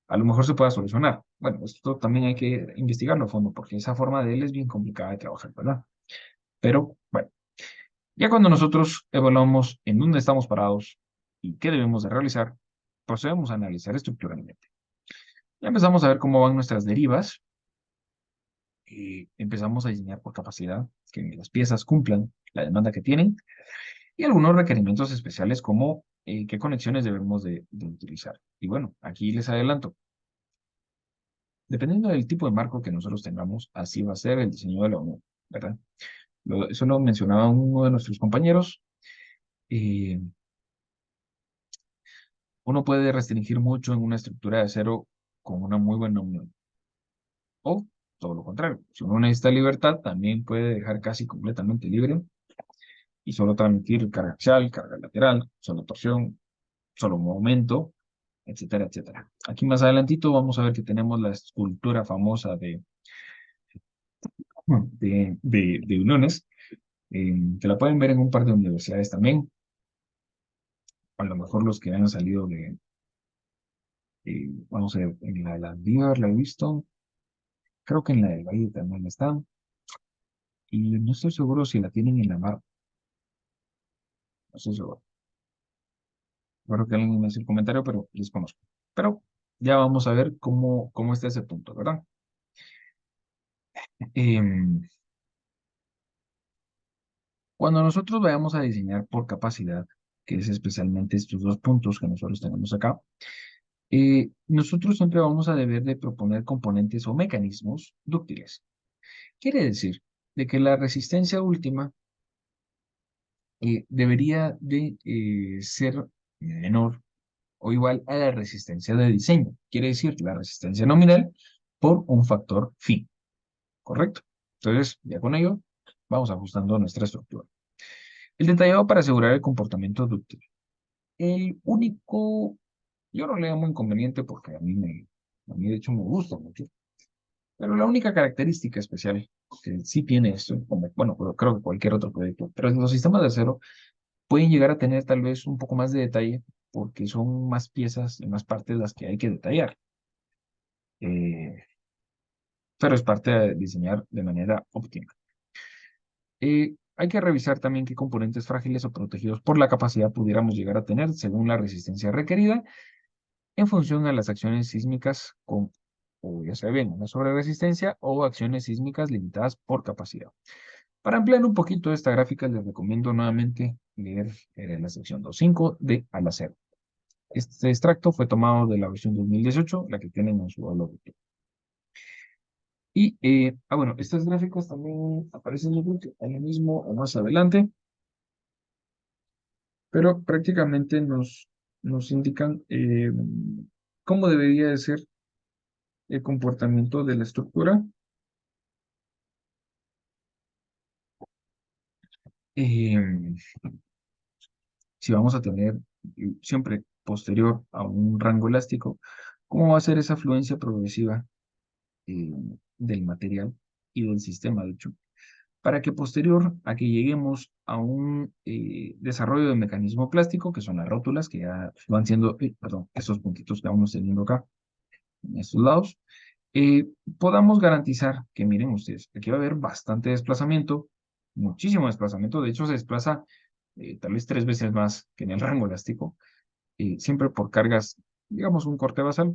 a lo mejor se pueda solucionar. Bueno, esto también hay que investigarlo a fondo, porque esa forma de L es bien complicada de trabajar, ¿verdad? Pero, bueno, ya cuando nosotros evaluamos en dónde estamos parados y qué debemos de realizar, procedemos a analizar estructuralmente. Ya empezamos a ver cómo van nuestras derivas y empezamos a diseñar por capacidad que las piezas cumplan la demanda que tienen y algunos requerimientos especiales como qué conexiones debemos de utilizar. Y bueno, aquí les adelanto, dependiendo del tipo de marco que nosotros tengamos, así va a ser el diseño de la unión, ¿verdad? Eso lo mencionaba uno de nuestros compañeros. eh, Uno puede restringir mucho en una estructura de acero con una muy buena unión. O todo lo contrario, si uno necesita libertad, también puede dejar casi completamente libre y solo transmitir carga axial, carga lateral, solo torsión, solo momento, etcétera, etcétera. Aquí más adelantito vamos a ver que tenemos la escultura famosa de uniones, que la pueden ver en un par de universidades también. A lo mejor los que han salido vamos a ver, en la de Landívar la he visto, creo que en la del Valle también está, y no estoy seguro si la tienen en la mar, no estoy seguro. Creo que alguien me hace el comentario, pero desconozco. Pero ya vamos a ver cómo está ese punto, ¿verdad? Em, Cuando nosotros vayamos a diseñar por capacidad, que es especialmente estos dos puntos que nosotros tenemos acá, nosotros siempre vamos a deber de proponer componentes o mecanismos dúctiles. Quiere decir de que la resistencia última debería de ser menor o igual a la resistencia de diseño. Quiere decir la resistencia nominal por un factor phi, ¿correcto? Entonces, ya con ello, vamos ajustando nuestra estructura. El detallado para asegurar el comportamiento dúctil. El único, yo no le llamo inconveniente porque a mí de hecho me gusta mucho, pero la única característica especial que sí tiene esto, bueno, pero creo que cualquier otro proyecto, pero los sistemas de acero pueden llegar a tener tal vez un poco más de detalle porque son más piezas y más partes las que hay que detallar. Eh, pero es parte de diseñar de manera óptima. Hay que revisar también qué componentes frágiles o protegidos por la capacidad pudiéramos llegar a tener según la resistencia requerida en función a las acciones sísmicas con, o ya sea bien, una sobreresistencia o acciones sísmicas limitadas por capacidad. Para ampliar un poquito esta gráfica, les recomiendo nuevamente leer la sección 2.5 de Al acero. Este extracto fue tomado de la versión 2018, la que tienen en su aula. Y, bueno, estas gráficas también aparecen, yo creo que ahí mismo o más adelante, pero prácticamente nos indican cómo debería de ser el comportamiento de la estructura. Eh, si vamos a tener siempre posterior a un rango elástico, cómo va a ser esa fluencia progresiva eh, del material y del sistema, de hecho, para que posterior a que lleguemos a un desarrollo de mecanismo plástico, que son las rótulas, que ya van siendo, perdón, estos puntitos que vamos teniendo acá, en estos lados, podamos garantizar que, miren ustedes, aquí va a haber bastante desplazamiento, muchísimo desplazamiento, de hecho se desplaza tal vez 3 veces más que en el rango elástico, siempre por cargas, digamos un corte basal,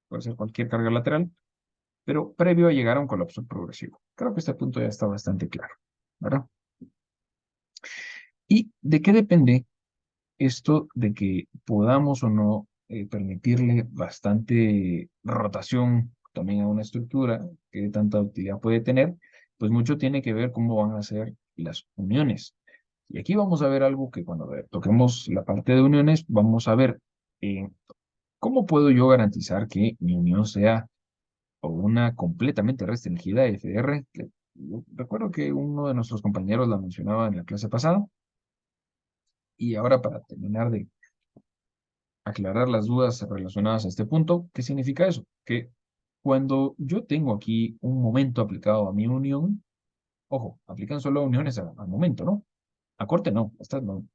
puede ser cualquier carga lateral, pero previo a llegar a un colapso progresivo. Creo que este punto ya está bastante claro, ¿verdad? ¿Y de qué depende esto de que podamos o no permitirle bastante rotación también a una estructura, que tanta utilidad puede tener? Pues mucho tiene que ver cómo van a ser las uniones. Y aquí vamos a ver algo que cuando toquemos la parte de uniones, vamos a ver cómo puedo yo garantizar que mi unión sea o una completamente restringida FR. Que yo recuerdo que uno de nuestros compañeros la mencionaba en la clase pasada. Y ahora para terminar de aclarar las dudas relacionadas a este punto, ¿qué significa eso? Que cuando yo tengo aquí un momento aplicado a mi unión, ojo, aplican solo uniones al momento, ¿no? A corte no, esta no,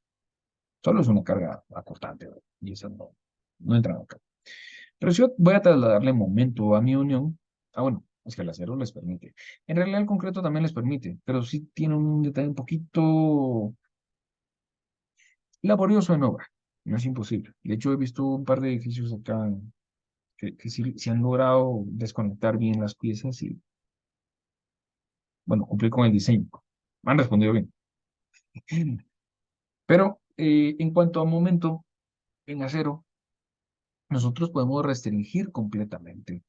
solo es una carga acortante, ¿verdad? Y esas no entran acá. Pero si yo voy a trasladarle momento a mi unión, bueno, es que el acero les permite. En realidad el concreto también les permite, pero sí tiene un detalle un poquito laborioso en obra. No es imposible. De hecho, he visto un par de edificios acá que sí, sí han logrado desconectar bien las piezas y, bueno, cumplir con el diseño. Me han respondido bien. Pero en cuanto a momento en acero, nosotros podemos restringir completamente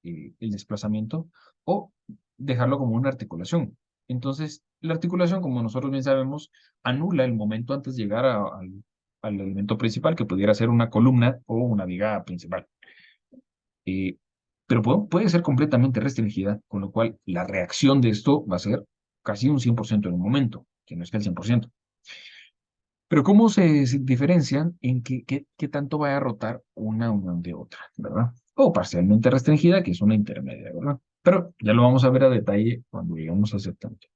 el desplazamiento o dejarlo como una articulación. Entonces, la articulación, como nosotros bien sabemos, anula el momento antes de llegar al elemento principal, que pudiera ser una columna o una viga principal. Eh, pero puede ser completamente restringida, con lo cual la reacción de esto va a ser casi un 100% en un momento, que no es que el 100%. Pero ¿cómo se diferencian en qué tanto vaya a rotar una unión de otra, ¿verdad? O parcialmente restringida, que es una intermedia, ¿verdad? Pero ya lo vamos a ver a detalle cuando lleguemos a ese punto.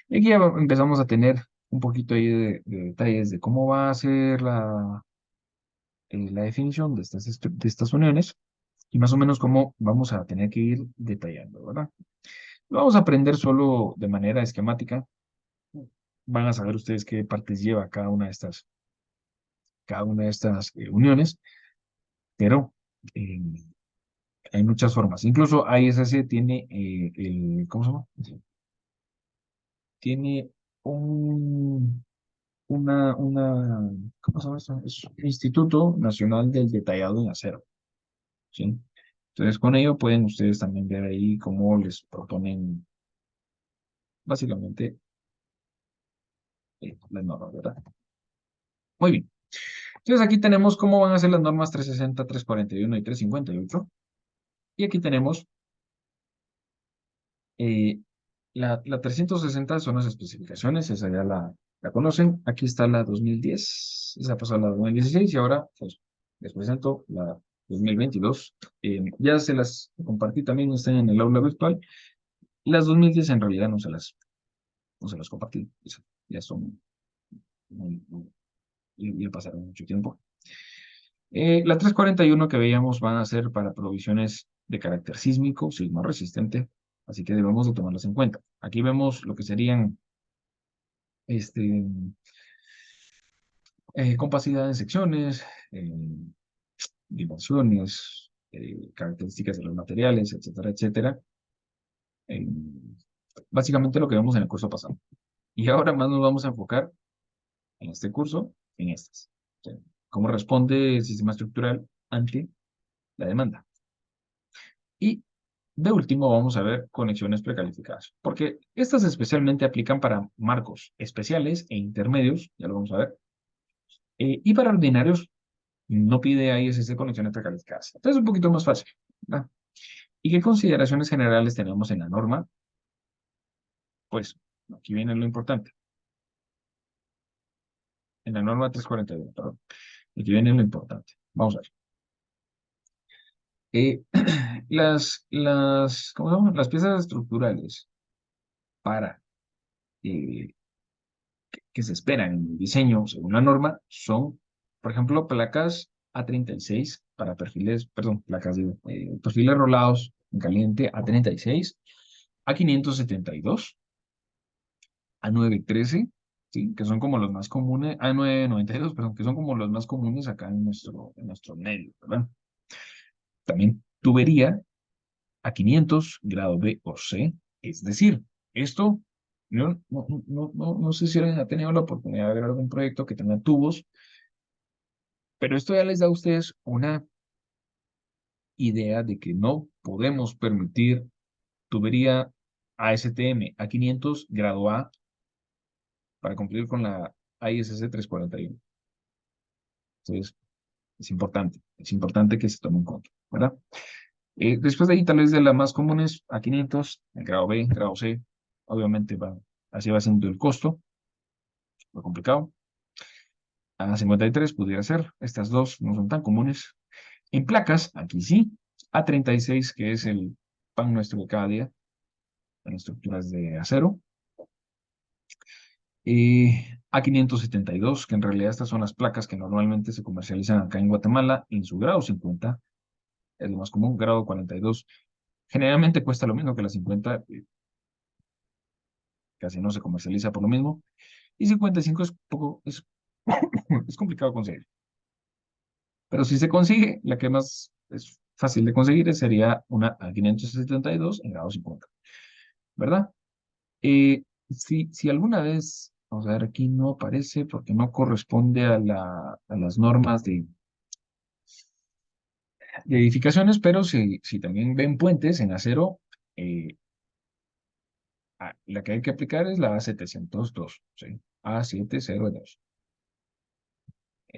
Y aquí ya empezamos a tener un poquito ahí de detalles de cómo va a ser la definición de estas uniones y más o menos cómo vamos a tener que ir detallando, ¿verdad? Lo vamos a aprender solo de manera esquemática. Van a saber ustedes qué partes lleva cada una de estas uniones, pero eh, hay muchas formas. Incluso ISS tiene ¿cómo se llama? Tiene un, ¿cómo se llama esto? Es un Instituto Nacional del Detallado en Acero, ¿sí? Entonces, con ello pueden ustedes también ver ahí cómo les proponen básicamente las normas, ¿verdad? Muy bien. Entonces, aquí tenemos cómo van a ser las normas 360, 341 y 358. Y aquí tenemos Eh, la 360 son las especificaciones, esa ya la conocen. Aquí está la 2010, esa pasó a la 2016 y ahora pues, les presento la 2022. Ya se las compartí también, están en el aula virtual. Las 2010 en realidad no se las compartí, ya son, ya pasaron mucho tiempo. La 341 que veíamos van a ser para provisiones de carácter sísmico, sismo resistente, así que debemos de tomarlas en cuenta. Aquí vemos lo que serían este, compacidad en secciones, dimensiones, características de los materiales, etcétera, etcétera. Eh, Básicamente lo que vemos en el curso pasado. Y ahora más nos vamos a enfocar en este curso, en estas. O sea, cómo responde el sistema estructural ante la demanda. Y de último vamos a ver conexiones precalificadas, porque estas especialmente aplican para marcos especiales e intermedios, ya lo vamos a ver, y para ordinarios no pide ISS conexiones precalificadas. Entonces es un poquito más fácil, ¿verdad? ¿Y qué consideraciones generales tenemos en la norma? Pues aquí viene lo importante. En la norma 341, perdón. Aquí viene lo importante. Vamos a ver. ¿Cómo se llama? Las piezas estructurales para eh, que se esperan en el diseño según la norma son, por ejemplo, placas A36 para perfiles, perdón, perfiles rolados en caliente A36, A572, A913, ¿sí? Que son como los más comunes, A992, perdón, que son como los más comunes acá en nuestro medio, ¿verdad? También tubería A500, grado B o C, es decir, esto, yo no sé si han tenido la oportunidad de ver algún proyecto que tenga tubos, pero esto ya les da a ustedes una idea de que no podemos permitir tubería ASTM A500 grado A para cumplir con la ISC 341. Entonces, es importante que se tome en cuenta, ¿verdad? Después de ahí, tal vez de las más comunes, A500, el grado B, grado C, obviamente así va siendo el costo, lo complicado. A53 pudiera ser, estas dos no son tan comunes. En placas, aquí sí, A36, que es el pan nuestro de cada día, en estructuras de acero. A572, que en realidad estas son las placas que normalmente se comercializan acá en Guatemala en su grado 50, es lo más común, grado 42. Generalmente cuesta lo mismo que la 50, casi no se comercializa por lo mismo. Y 55 es complicado conseguir. Pero si se consigue, la que más es fácil de conseguir sería una A572 en grado 50, ¿verdad? Si alguna vez, vamos a ver, aquí no aparece porque no corresponde a las normas de edificaciones, pero si también ven puentes en acero, la que hay que aplicar es la A702, ¿sí? A702.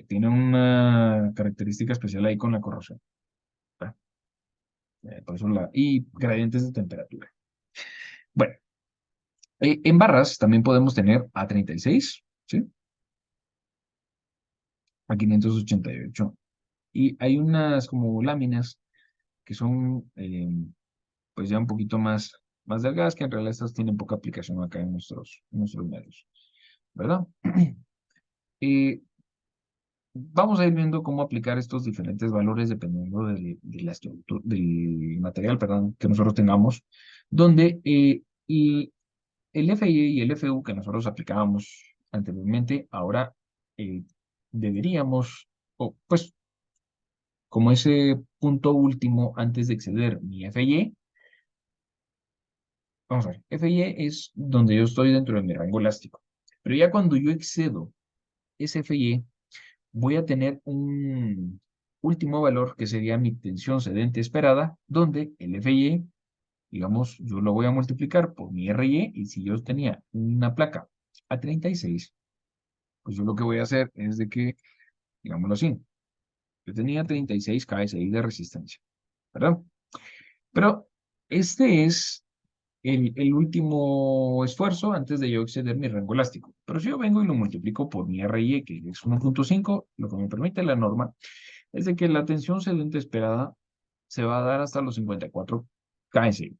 Tiene una característica especial ahí con la corrosión, ¿verdad? Por eso y gradientes de temperatura. Bueno, en barras también podemos tener A36, ¿sí? A588. Y hay unas como láminas que son pues ya un poquito más delgadas, que en realidad estas tienen poca aplicación acá en nuestros medios, ¿verdad? Vamos a ir viendo cómo aplicar estos diferentes valores dependiendo de la estructura, del material, perdón, que nosotros tengamos, donde y el FI y el FU que nosotros aplicábamos anteriormente, ahora eh, deberíamos, o pues como ese punto último antes de exceder mi FY, vamos a ver, FY es donde yo estoy dentro de mi rango elástico, pero ya cuando yo excedo ese FY, voy a tener un último valor que sería mi tensión cedente esperada, donde el FY, digamos, yo lo voy a multiplicar por mi RY, y si yo tenía una placa a 36, pues yo lo que voy a hacer es de que, digámoslo así, yo tenía 36 KSI de resistencia, ¿verdad? Pero este es el último esfuerzo antes de yo exceder mi rango elástico. Pero si yo vengo y lo multiplico por mi RY, que es 1.5, lo que me permite la norma es de que la tensión cedente esperada se va a dar hasta los 54 KSI.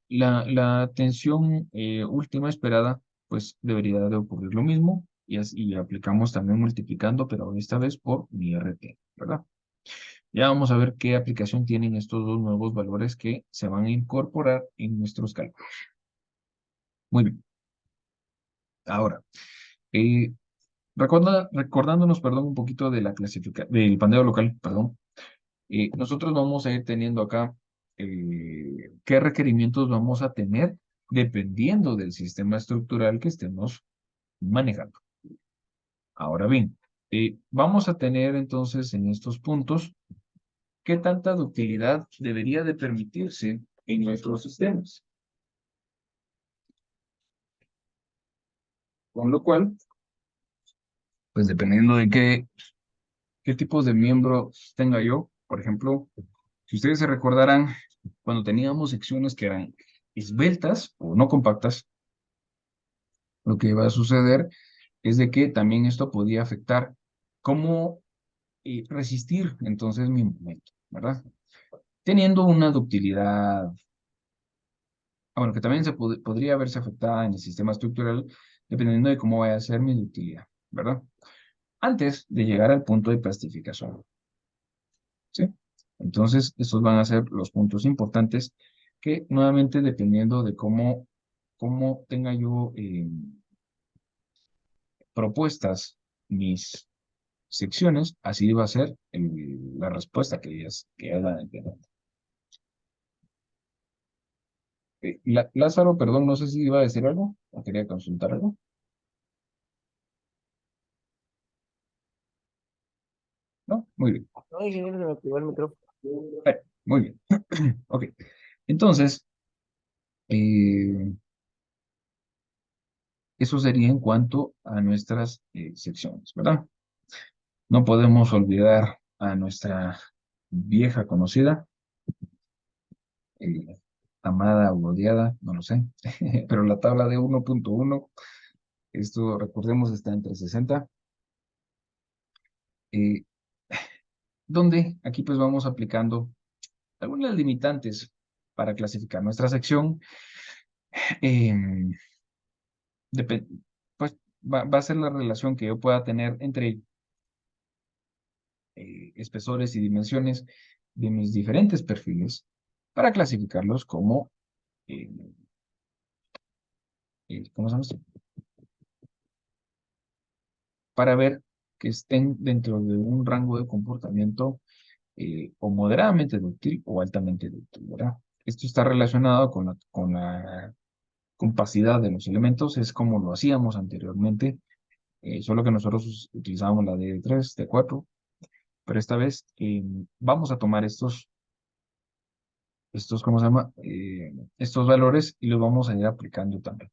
La tensión última esperada, pues debería de ocurrir lo mismo, y aplicamos también multiplicando, pero esta vez por mi RT, ¿verdad? Ya vamos a ver qué aplicación tienen estos dos nuevos valores que se van a incorporar en nuestros cálculos. Muy bien. Ahora, eh, recordándonos, perdón, un poquito de del pandeo local, perdón, nosotros vamos a ir teniendo acá qué requerimientos vamos a tener dependiendo del sistema estructural que estemos manejando. Ahora bien, vamos a tener entonces en estos puntos qué tanta ductilidad debería de permitirse en nuestros sistemas. Con lo cual, pues dependiendo de qué tipos de miembros tenga yo, por ejemplo, si ustedes se recordarán, cuando teníamos secciones que eran esbeltas o no compactas, lo que va a suceder es de que también esto podía afectar cómo resistir entonces mi momento, ¿verdad? Teniendo una ductilidad, bueno, que también podría verse afectada en el sistema estructural dependiendo de cómo vaya a ser mi ductilidad, ¿verdad? Antes de llegar al punto de plastificación, ¿sí? Entonces, estos van a ser los puntos importantes que nuevamente dependiendo de cómo tenga yo propuestas mis secciones, así va a ser la respuesta que hagan el tema. Lázaro, perdón, no sé si iba a decir algo o quería consultar algo. ¿No? Muy bien. No, ingeniero, se me activó el micrófono. Muy bien. Ok. Entonces, eh, eso sería en cuanto a nuestras secciones, ¿verdad? No podemos olvidar a nuestra vieja conocida, eh, amada o odiada, no lo sé, pero la tabla de 1.1, esto recordemos está en 360, eh, donde aquí pues vamos aplicando algunas limitantes para clasificar nuestra sección. em, pues va a ser la relación que yo pueda tener entre espesores y dimensiones de mis diferentes perfiles para clasificarlos como, eh, ¿cómo se llama esto? Para ver que estén dentro de un rango de comportamiento o moderadamente dúctil o altamente dúctil, ¿verdad? Esto está relacionado con la compacidad de los elementos, es como lo hacíamos anteriormente, solo que nosotros utilizábamos la D3, D4, pero esta vez vamos a tomar ¿cómo se llama? Estos valores y los vamos a ir aplicando también.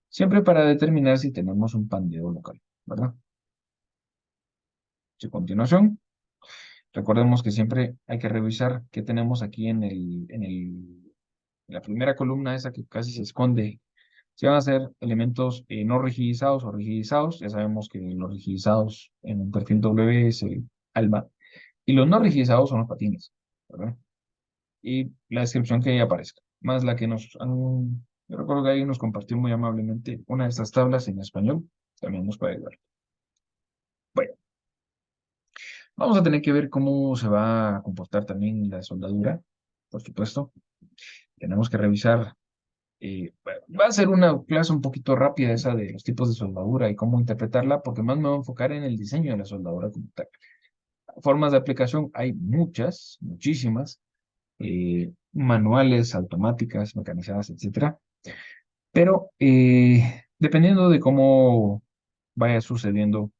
Siempre para determinar si tenemos un pandeo local, ¿verdad? A continuación, recordemos que siempre hay que revisar qué tenemos aquí en la primera columna, esa que casi se esconde. Si van a ser elementos no rigidizados o rigidizados, ya sabemos que los rigidizados en un perfil W es el ALBA, y los no rigidizados son los patines, ¿verdad? Y la descripción que ahí aparezca, más la que yo recuerdo que alguien nos compartió muy amablemente una de estas tablas en español, también nos puede ayudar. Bueno, vamos a tener que ver cómo se va a comportar también la soldadura, por supuesto. Tenemos que revisar, bueno, va a ser una clase un poquito rápida esa de los tipos de soldadura y cómo interpretarla, porque más me voy a enfocar en el diseño de la soldadura como tal. Formas de aplicación hay muchas, muchísimas, manuales, automáticas, mecanizadas, etcétera. Pero dependiendo de cómo vaya sucediendo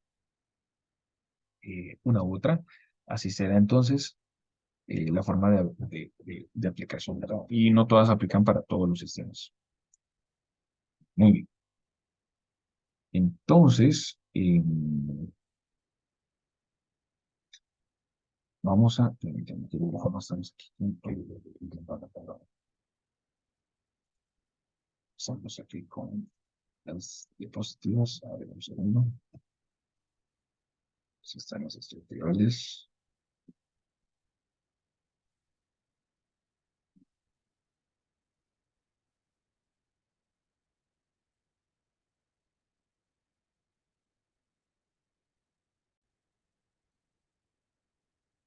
una u otra, así será entonces la forma de aplicación, ¿verdad? Y no todas aplican para todos los sistemas. Muy bien. Entonces, vamos a... Estamos aquí con las diapositivas. A ver, un segundo. Están las estructurales.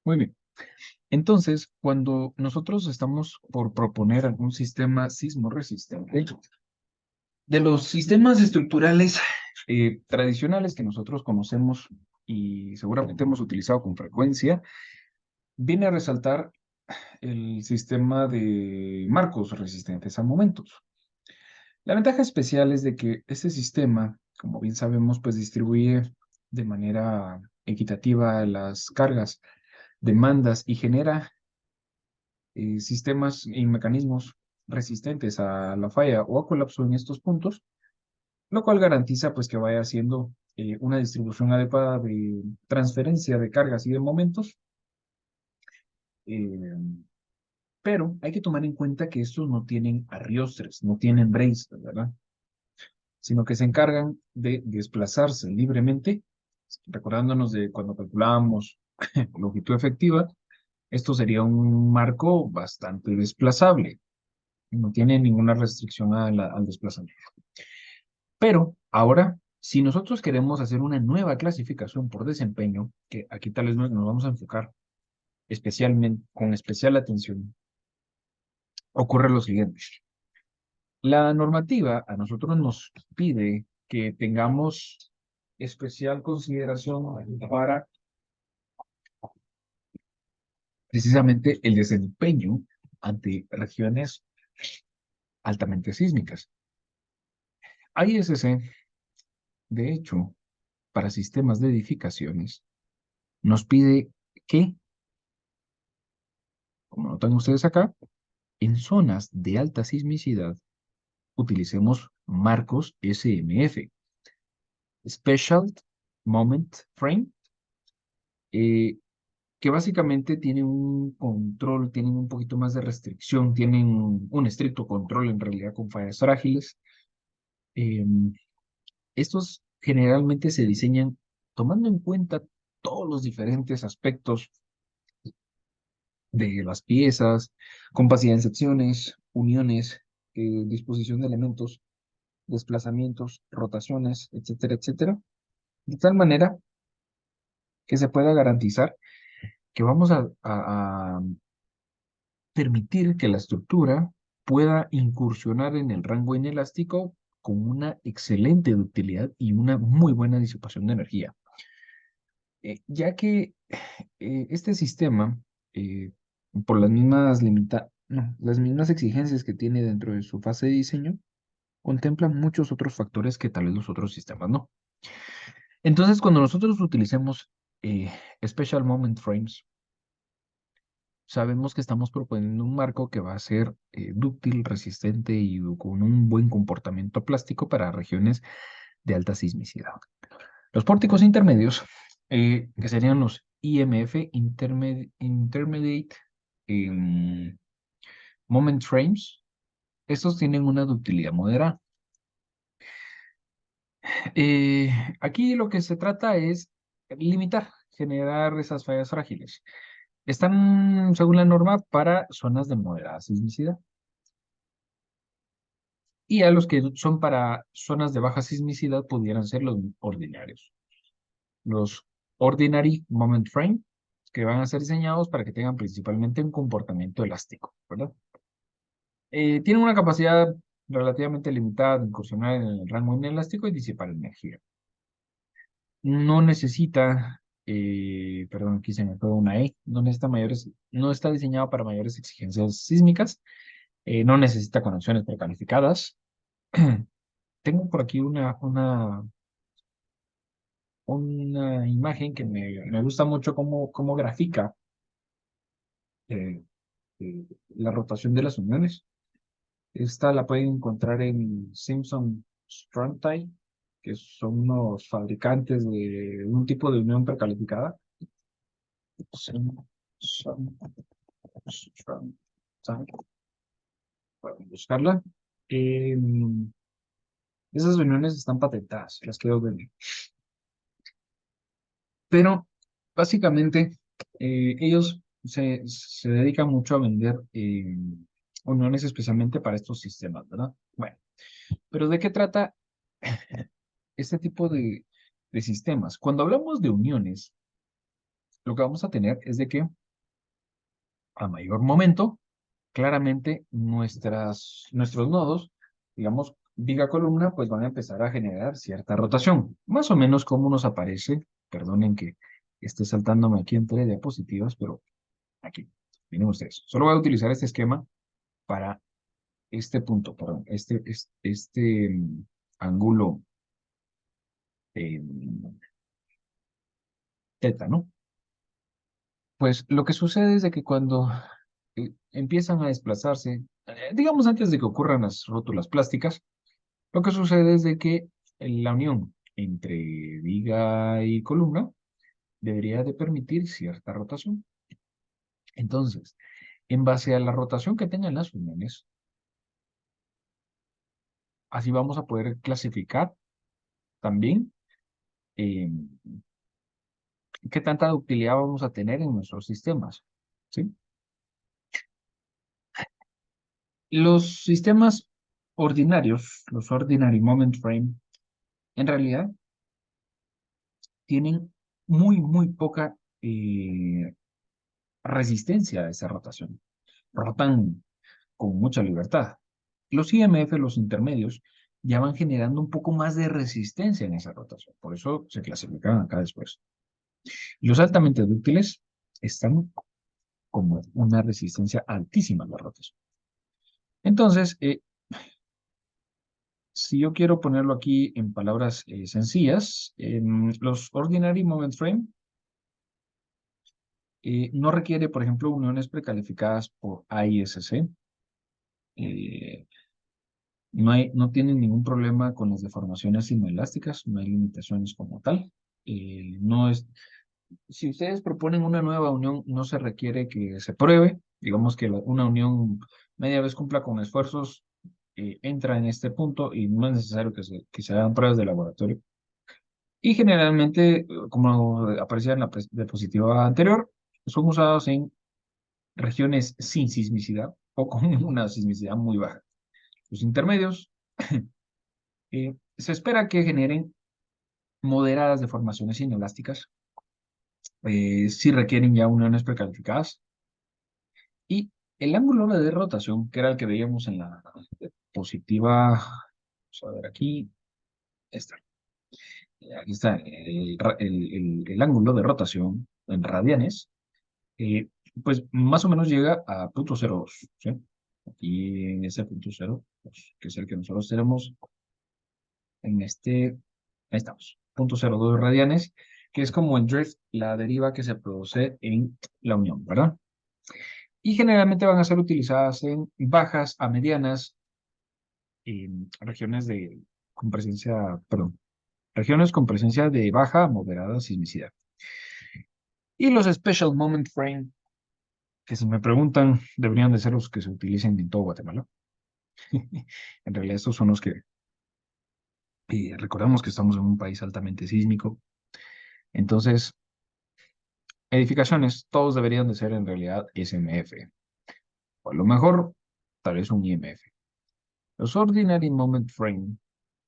Muy bien. Entonces, cuando nosotros estamos por proponer algún sistema sismo resistente, de los sistemas estructurales tradicionales que nosotros conocemos y seguramente hemos utilizado con frecuencia, viene a resaltar el sistema de marcos resistentes a momentos. La ventaja especial es de que este sistema, como bien sabemos, pues distribuye de manera equitativa las cargas, demandas y genera sistemas y mecanismos resistentes a la falla o a colapso en estos puntos, lo cual garantiza pues que vaya haciendo una distribución adecuada de transferencia de cargas y de momentos, eh, pero hay que tomar en cuenta que estos no tienen arriostres, no tienen braces, ¿verdad? Sino que se encargan de desplazarse libremente, recordándonos de cuando calculábamos longitud efectiva, esto sería un marco bastante desplazable, no tiene ninguna restricción al desplazamiento. Pero ahora, si nosotros queremos hacer una nueva clasificación por desempeño, que aquí tal vez nos vamos a enfocar especialmente, con especial atención, ocurre lo siguiente. La normativa a nosotros nos pide que tengamos especial consideración para precisamente el desempeño ante regiones altamente sísmicas. ISC, de hecho, para sistemas de edificaciones, nos pide que como notan ustedes acá, en zonas de alta sismicidad, utilicemos marcos SMF, Special Moment Frame, eh, que básicamente tienen un control, tienen un poquito más de restricción, tienen un estricto control en realidad con fallas frágiles. Estos generalmente se diseñan tomando en cuenta todos los diferentes aspectos de las piezas, compacidad en secciones, uniones, disposición de elementos, desplazamientos, rotaciones, etcétera, etcétera, de tal manera que se pueda garantizar que vamos a permitir que la estructura pueda incursionar en el rango inelástico con una excelente ductilidad y una muy buena disipación de energía. Ya que este sistema, eh, por las mismas exigencias que tiene dentro de su fase de diseño, contempla muchos otros factores que tal vez los otros sistemas no. Entonces, cuando nosotros utilicemos Special Moment Frames, sabemos que estamos proponiendo un marco que va a ser dúctil, resistente y con un buen comportamiento plástico para regiones de alta sismicidad. Los pórticos intermedios, que serían los IMF, Intermediate Moment Frames, estos tienen una ductilidad moderada. Aquí lo que se trata es limitar, generar esas fallas frágiles. Están, según la norma, para zonas de moderada sismicidad. Y a los que son para zonas de baja sismicidad pudieran ser los ordinarios. Los Ordinary Moment Frame, que van a ser diseñados para que tengan principalmente un comportamiento elástico, ¿verdad? Tienen una capacidad relativamente limitada de incursionar en el rango inelástico y disipar energía. No necesita, perdón, aquí se me fue una E, no está diseñado para mayores exigencias sísmicas, no necesita conexiones precalificadas. Tengo por aquí una imagen que me gusta mucho cómo grafica eh, la rotación de las uniones. Esta la pueden encontrar en Simpson Strong-Tie, que son unos fabricantes de un tipo de unión precalificada. Simpson Strong-Tie. Pueden buscarla. Esas uniones están patentadas, las quiero ver. Pero básicamente ellos se dedican mucho a vender uniones especialmente para estos sistemas, ¿verdad? Bueno, pero ¿de qué trata este tipo de sistemas? Cuando hablamos de uniones, lo que vamos a tener es de que a mayor momento, claramente nuestros nodos, digamos, viga columna, pues van a empezar a generar cierta rotación. Más o menos como nos aparece, perdonen que esté saltándome aquí entre diapositivas, pero aquí, miren ustedes. Solo voy a utilizar este esquema para este punto, perdón, ángulo eh, teta, ¿no? Pues lo que sucede es de que cuando empiezan a desplazarse, digamos antes de que ocurran las rótulas plásticas, lo que sucede es de que la unión entre viga y columna debería de permitir cierta rotación. Entonces, en base a la rotación que tengan las uniones, así vamos a poder clasificar también eh, qué tanta ductilidad vamos a tener en nuestros sistemas, ¿sí? Los sistemas ordinarios, los Ordinary Moment Frame, en realidad tienen muy poca resistencia a esa rotación. Rotan con mucha libertad. Los IMF, los intermedios, ya van generando un poco más de resistencia en esa rotación. Por eso se clasifican acá después. Los altamente dúctiles están como una resistencia altísima a la rotación. Entonces, si yo quiero ponerlo aquí en palabras sencillas, los Ordinary Moment Frame No requiere, por ejemplo, uniones precalificadas por AISC. No tienen ningún problema con las deformaciones sinoelásticas, no hay limitaciones como tal. No es, si ustedes proponen una nueva unión, no se requiere que se pruebe. Digamos que una unión media vez cumpla con esfuerzos, entra en este punto y no es necesario que se hagan pruebas de laboratorio. Y generalmente, como aparecía en la diapositiva anterior, son usados en regiones sin sismicidad o con una sismicidad muy baja. Los intermedios se espera que generen moderadas deformaciones inelásticas, si requieren ya uniones precalificadas. Y el ángulo de rotación, que era el que veíamos en la diapositiva, vamos a ver aquí, está. Aquí está el ángulo de rotación en radianes, pues más o menos llega a 0.02, ¿sí? Aquí en ese 0.02, que es el que nosotros tenemos en este, ahí estamos, 0.02 radianes, que es como en drift, la deriva que se produce en la unión, ¿verdad? Y generalmente van a ser utilizadas en bajas a medianas regiones con presencia, perdón, regiones con presencia de baja a moderada sismicidad. Y los Special Moment Frame, que si me preguntan, deberían de ser los que se utilicen en todo Guatemala. En realidad estos son los que recordamos que estamos en un país altamente sísmico. Entonces, edificaciones, todos deberían de ser en realidad SMF. O a lo mejor, tal vez un IMF. Los Ordinary Moment Frame,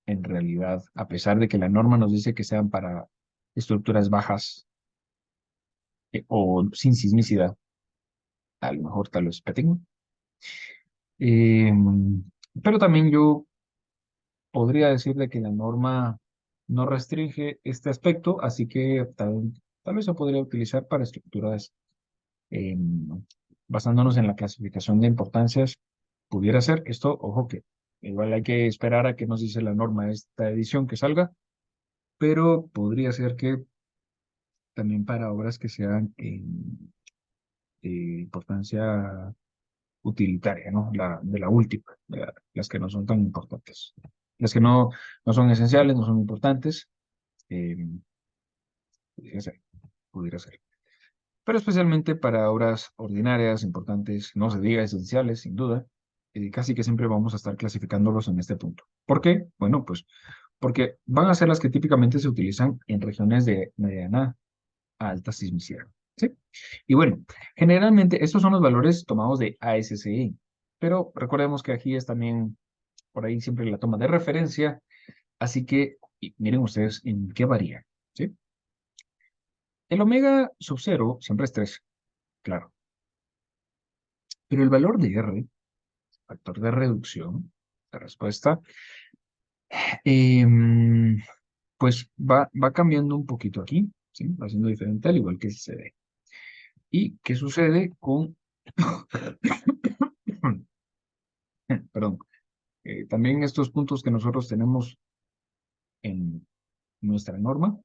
en realidad, a pesar de que la norma nos dice que sean para estructuras bajas o sin sismicidad, a lo mejor tal vez pequeño. Pero también yo podría decir de que la norma no restringe este aspecto, así que tal vez se podría utilizar para estructuras, basándonos en la clasificación de importancias, pudiera ser. Esto, ojo que igual hay que esperar a que nos dice la norma esta edición que salga, pero podría ser que también para obras que sean de importancia utilitaria, ¿no? De la última, las que no son tan importantes. Las que no son esenciales, no son importantes, eh, pudiera ser, pudiera ser. Pero especialmente para obras ordinarias, importantes, no se diga esenciales, sin duda, casi que siempre vamos a estar clasificándolos en este punto. ¿Por qué? Bueno, pues porque van a ser las que típicamente se utilizan en regiones de mediana a alta sismicidad. ¿Sí? Y bueno, generalmente estos son los valores tomados de ASCE, pero recordemos que aquí es también por ahí siempre la toma de referencia, así que miren ustedes en qué varía. ¿Sí? El omega sub 0 siempre es 3, claro, pero el valor de R, factor de reducción, de respuesta, em, pues va cambiando un poquito aquí, ¿sí? Va siendo diferente al igual que CD. ¿Y qué sucede con, perdón, también estos puntos que nosotros tenemos en nuestra norma?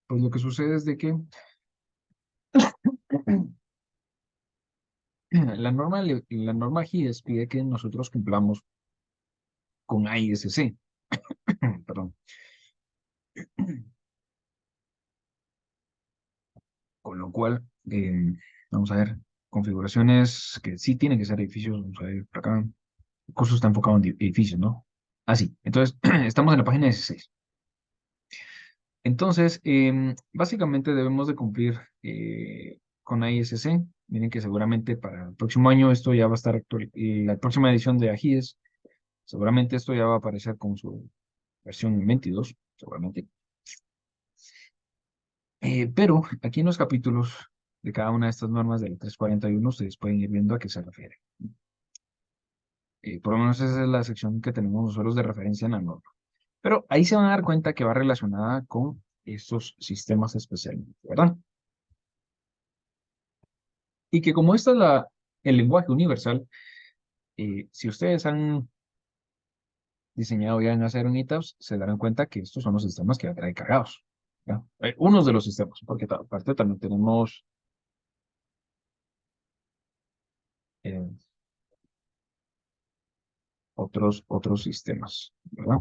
Pues lo que sucede es de que la norma GIES pide que nosotros cumplamos con AISC, perdón. Con lo cual, vamos a ver, configuraciones que sí tienen que ser edificios, vamos a ver por acá, el curso está enfocado en edificios, ¿no? Así, entonces, estamos en la página 16. Entonces, básicamente debemos de cumplir con AISC. Miren que seguramente para el próximo año esto ya va a estar actual, la próxima edición de AGIES, seguramente esto ya va a aparecer con su versión 22, seguramente. Pero aquí en los capítulos de cada una de estas normas de la 341, ustedes pueden ir viendo a qué se refiere. Por lo menos esa es la sección que tenemos nosotros de referencia en la norma. Pero ahí se van a dar cuenta que va relacionada con estos sistemas especialmente, ¿verdad? Y que como esta es el lenguaje universal, si ustedes han diseñado ya en hacer un ETABS, se darán cuenta que estos son los sistemas que ya trae cargados. ¿ya? Unos de los sistemas, porque aparte también tenemos eh, otros sistemas, ¿verdad?